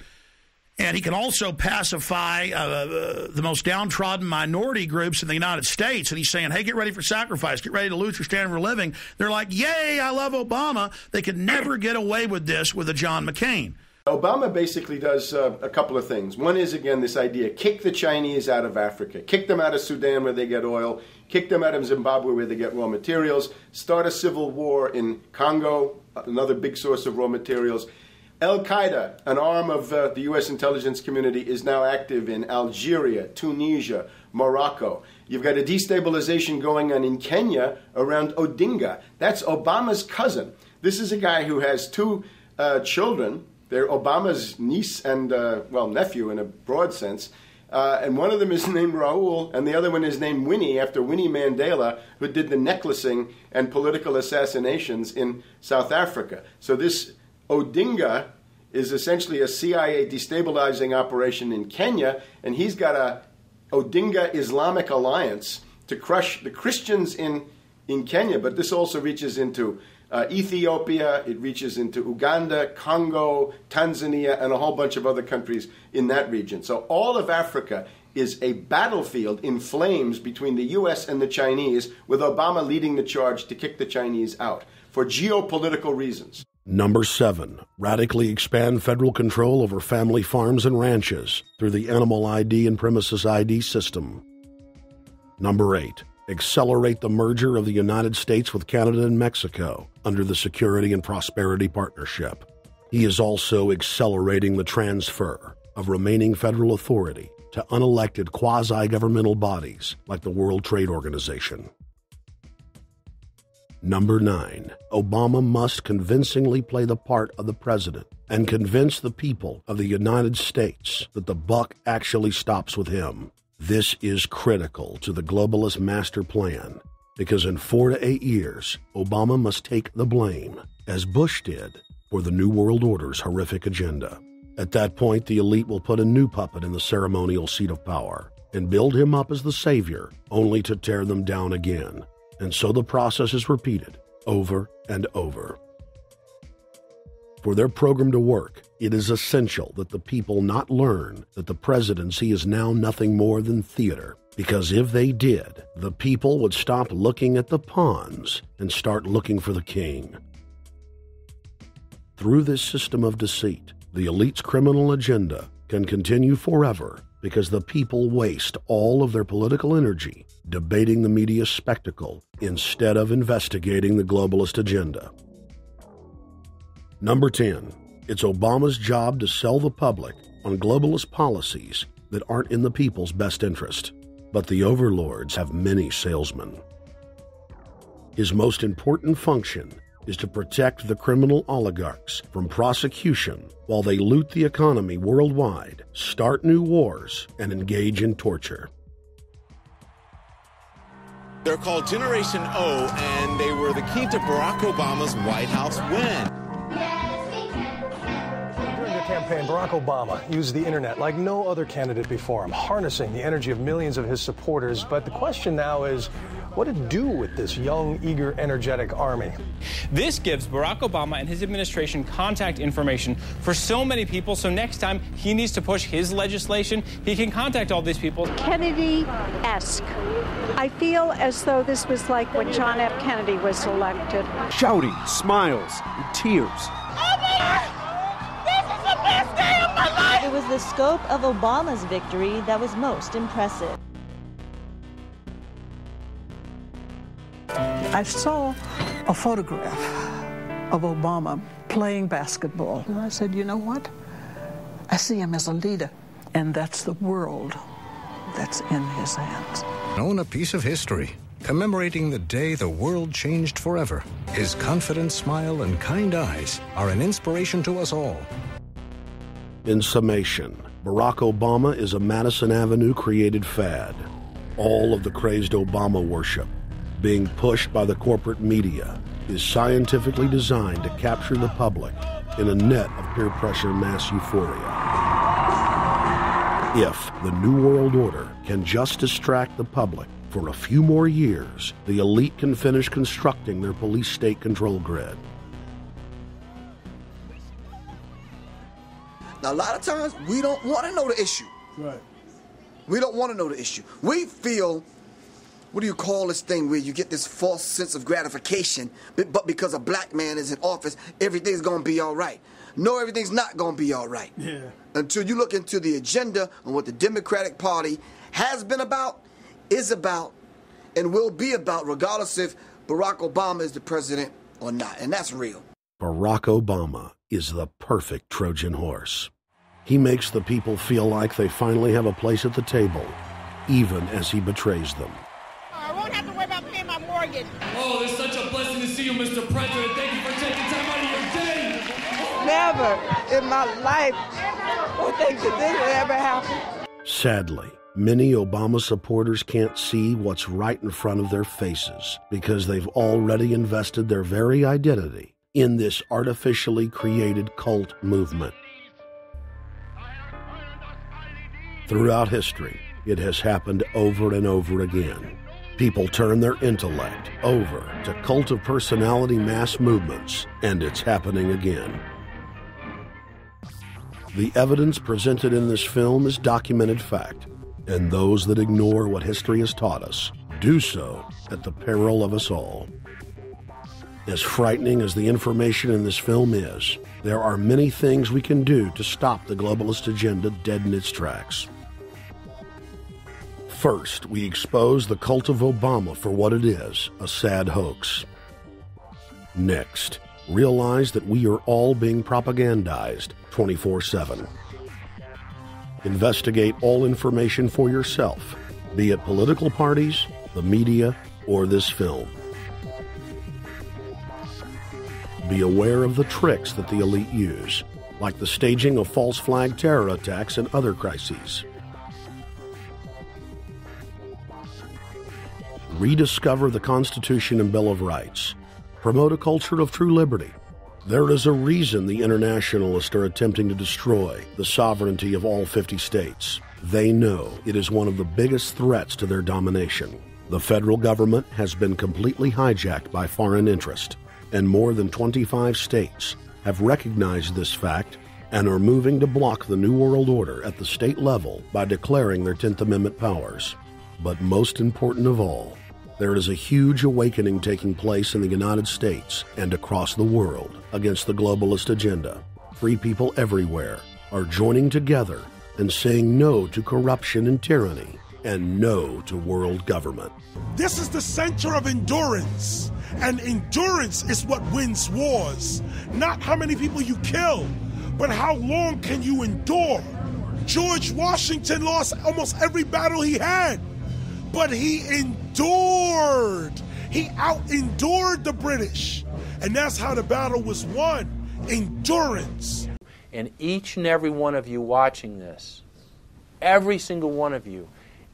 And he can also pacify the most downtrodden minority groups in the United States. And he's saying, hey, get ready for sacrifice. Get ready to lose your standard of living. They're like, yay, I love Obama. They could never get away with this with a John McCain. Obama basically does a couple of things. One is, again, this idea, kick the Chinese out of Africa. Kick them out of Sudan where they get oil. Kick them out of Zimbabwe where they get raw materials. Start a civil war in Congo, another big source of raw materials. Al-Qaeda, an arm of the U.S. intelligence community, is now active in Algeria, Tunisia, Morocco. You've got a destabilization going on in Kenya around Odinga. That's Obama's cousin. This is a guy who has two children. They're Obama's niece and, nephew in a broad sense. And one of them is named Raul, and the other one is named Winnie, after Winnie Mandela, who did the necklacing and political assassinations in South Africa. So this Odinga is essentially a CIA destabilizing operation in Kenya, and he's got a Odinga Islamic Alliance to crush the Christians in Kenya, but this also reaches into Ethiopia, it reaches into Uganda, Congo, Tanzania, and a whole bunch of other countries in that region. So all of Africa is a battlefield in flames between the U.S. and the Chinese, with Obama leading the charge to kick the Chinese out for geopolitical reasons. Number 7, radically expand federal control over family farms and ranches through the Animal ID and Premises ID system. Number 8, accelerate the merger of the United States with Canada and Mexico under the Security and Prosperity Partnership. He is also accelerating the transfer of remaining federal authority to unelected quasi-governmental bodies like the World Trade Organization. Number 9, Obama must convincingly play the part of the president and convince the people of the United States that the buck actually stops with him. This is critical to the globalist master plan, because in 4 to 8 years, Obama must take the blame, as Bush did, for the New World Order's horrific agenda. At that point, the elite will put a new puppet in the ceremonial seat of power and build him up as the savior, only to tear them down again. And so the process is repeated over and over. For their program to work, it is essential that the people not learn that the presidency is now nothing more than theater, because if they did, the people would stop looking at the pawns and start looking for the king. Through this system of deceit, the elite's criminal agenda can continue forever because the people waste all of their political energy debating the media spectacle instead of investigating the globalist agenda. Number 10, it's Obama's job to sell the public on globalist policies that aren't in the people's best interest. But the overlords have many salesmen. His most important function is to protect the criminal oligarchs from prosecution while they loot the economy worldwide, start new wars, and engage in torture. They're called Generation O, and they were the key to Barack Obama's White House win. During the campaign, Barack Obama used the internet like no other candidate before him, harnessing the energy of millions of his supporters. But the question now is, what to do with this young, eager, energetic army? This gives Barack Obama and his administration contact information for so many people, so next time he needs to push his legislation, he can contact all these people. Kennedy-esque. I feel as though this was like when John F. Kennedy was elected. Shouting, smiles, and tears. It was the scope of Obama's victory that was most impressive. I saw a photograph of Obama playing basketball. And I said, you know what? I see him as a leader, and that's the world that's in his hands. Own a piece of history, commemorating the day the world changed forever. His confident smile and kind eyes are an inspiration to us all. In summation, Barack Obama is a Madison Avenue created fad. All of the crazed Obama worship, being pushed by the corporate media, is scientifically designed to capture the public in a net of peer pressure mass euphoria. If the New World Order can just distract the public for a few more years, the elite can finish constructing their police state control grid. Now, a lot of times, we don't want to know the issue. Right. We don't want to know the issue. We feel, what do you call this thing where you get this false sense of gratification, but because a black man is in office, everything's going to be all right. No, everything's not going to be all right. Yeah. Until you look into the agenda on what the Democratic Party has been about, is about, and will be about, regardless if Barack Obama is the president or not. And that's real. Barack Obama is the perfect Trojan horse. He makes the people feel like they finally have a place at the table, even as he betrays them. I won't have to worry about paying my mortgage. Oh, it's such a blessing to see you, Mr. President. Thank you for taking time out of your day. Never in my life would think that this would ever happen. Sadly, many Obama supporters can't see what's right in front of their faces because they've already invested their very identity in this artificially created cult movement. Throughout history, it has happened over and over again. People turn their intellect over to cult of personality mass movements, and it's happening again. The evidence presented in this film is documented fact. And those that ignore what history has taught us do so at the peril of us all. As frightening as the information in this film is, there are many things we can do to stop the globalist agenda dead in its tracks. First, we expose the cult of Obama for what it is, a sad hoax. Next, realize that we are all being propagandized 24/7. Investigate all information for yourself, be it political parties, the media, or this film. Be aware of the tricks that the elite use, like the staging of false flag terror attacks and other crises. Rediscover the Constitution and Bill of Rights. Promote a culture of true liberty. There is a reason the internationalists are attempting to destroy the sovereignty of all 50 states. They know it is one of the biggest threats to their domination. The federal government has been completely hijacked by foreign interest, and more than 25 states have recognized this fact and are moving to block the New World Order at the state level by declaring their 10th Amendment powers. But most important of all, there is a huge awakening taking place in the United States and across the world against the globalist agenda. Free people everywhere are joining together and saying no to corruption and tyranny and no to world government. This is the center of endurance, and endurance is what wins wars. Not how many people you kill, but how long can you endure. George Washington lost almost every battle he had, but he endured. He out-endured the British, and that's how the battle was won. Endurance. And each and every one of you watching this, every single one of you,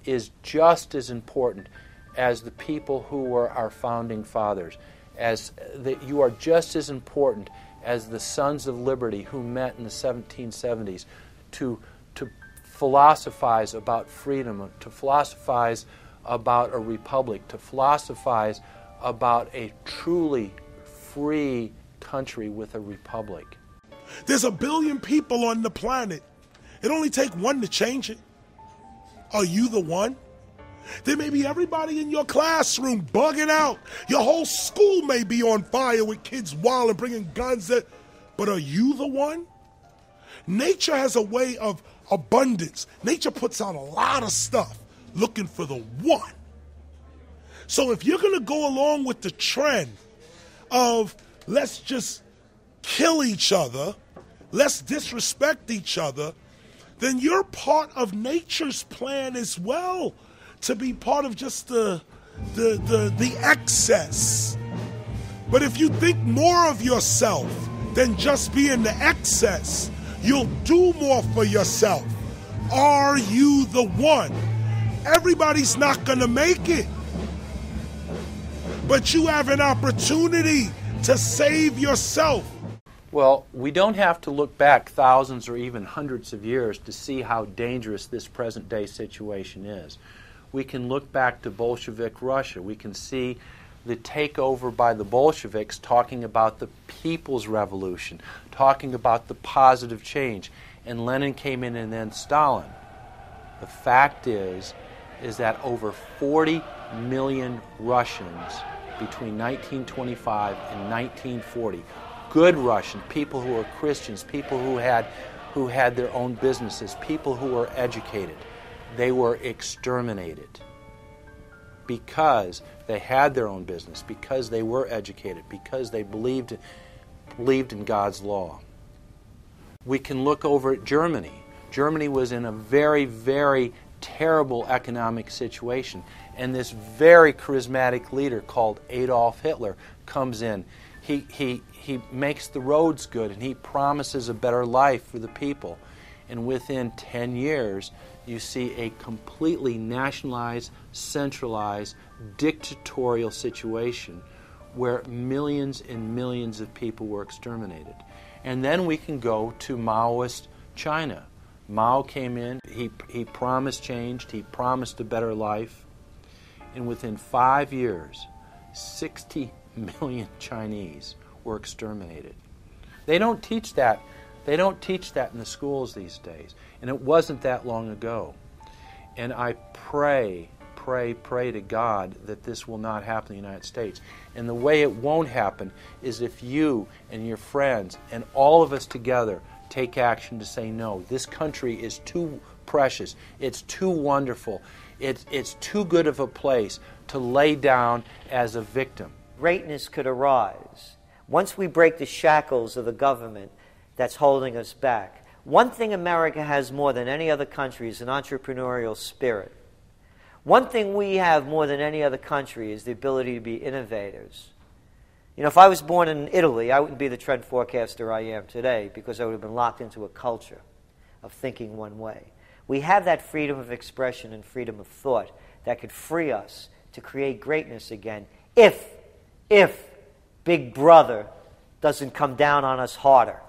is just as important as the people who were our founding fathers. As that you are just as important as the Sons of Liberty who met in the 1770s to philosophize about freedom, to philosophize about a republic, to philosophize about a truly free country with a republic. There's 1 billion people on the planet. It only takes one to change it. Are you the one? There may be everybody in your classroom bugging out. Your whole school may be on fire with kids wild and bringing guns. But are you the one? Nature has a way of abundance. Nature puts out a lot of stuff looking for the one. So if you're going to go along with the trend of let's just kill each other, let's disrespect each other, then you're part of nature's plan as well, to be part of just the excess. But if you think more of yourself than just being the excess, you'll do more for yourself. Are you the one? Everybody's not going to make it. But you have an opportunity to save yourself. Well, we don't have to look back thousands or even hundreds of years to see how dangerous this present-day situation is. We can look back to Bolshevik Russia. We can see the takeover by the Bolsheviks talking about the people's revolution, talking about the positive change. And Lenin came in and then Stalin. The fact is that over 40 million Russians between 1925 and 1940, good Russians, people who were Christians, people who had their own businesses, people who were educated, they were exterminated because they had their own business, because they were educated, because they believed in God's law. We can look over at Germany. Germany was in a very, very terrible economic situation, and this very charismatic leader called Adolf Hitler comes in. He makes the roads good, and he promises a better life for the people. And within 10 years, you see a completely nationalized, centralized, dictatorial situation where millions and millions of people were exterminated. And then we can go to Maoist China. Mao came in, he promised change, he promised a better life, and within 5 years, 60 million Chinese were exterminated. They don't teach that. They don't teach that in the schools these days, and it wasn't that long ago. And I pray to God that this will not happen in the United States. And the way it won't happen is if you and your friends and all of us together take action to say no. This country is too precious. It's too wonderful. It's too good of a place to lay down as a victim. Greatness could arise once we break the shackles of the government that's holding us back. One thing America has more than any other country is an entrepreneurial spirit. One thing we have more than any other country is the ability to be innovators. You know, if I was born in Italy, I wouldn't be the trend forecaster I am today because I would have been locked into a culture of thinking one way. We have that freedom of expression and freedom of thought that could free us to create greatness again if Big Brother doesn't come down on us harder.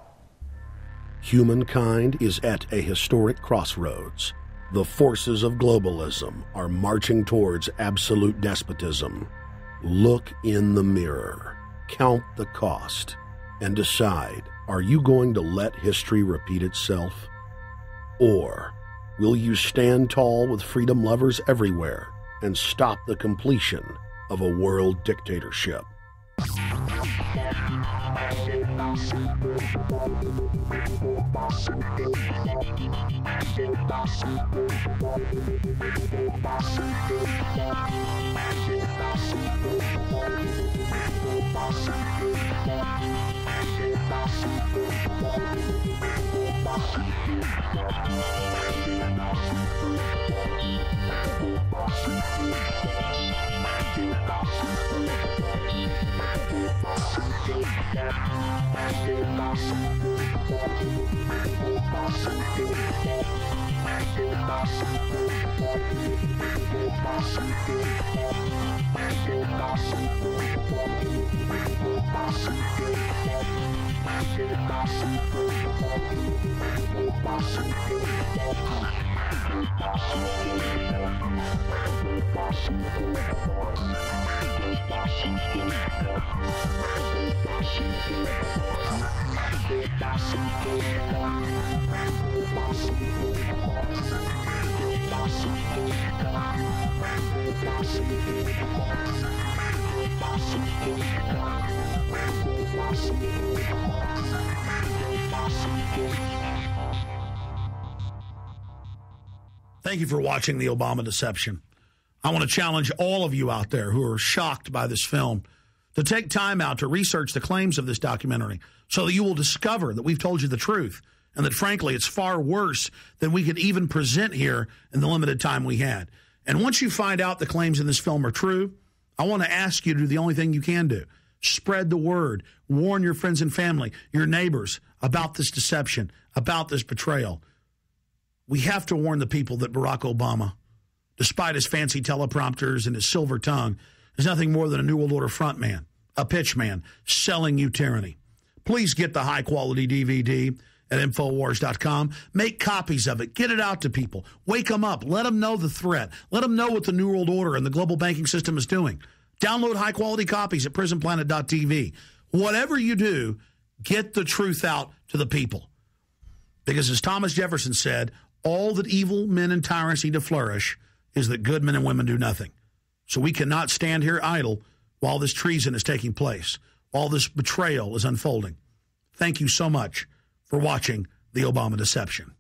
Humankind is at a historic crossroads. The forces of globalism are marching towards absolute despotism. Look in the mirror, count the cost, and decide, are you going to let history repeat itself? Or will you stand tall with freedom lovers everywhere and stop the completion of a world dictatorship? Thank you for watching The Obama Deception. I want to challenge all of you out there who are shocked by this film to take time out to research the claims of this documentary so that you will discover that we've told you the truth and that, frankly, it's far worse than we could even present here in the limited time we had. And once you find out the claims in this film are true, I want to ask you to do the only thing you can do. Spread the word. Warn your friends and family, your neighbors, about this deception, about this betrayal. We have to warn the people that Barack Obama, despite his fancy teleprompters and his silver tongue, is nothing more than a New World Order frontman, a pitchman, selling you tyranny. Please get the high-quality DVD at Infowars.com. Make copies of it. Get it out to people. Wake them up. Let them know the threat. Let them know what the New World Order and the global banking system is doing. Download high-quality copies at prisonplanet.tv. Whatever you do, get the truth out to the people. Because as Thomas Jefferson said, all that evil men and tyrants need to flourish is that good men and women do nothing. So we cannot stand here idle while this treason is taking place, while this betrayal is unfolding. Thank you so much for watching The Obama Deception.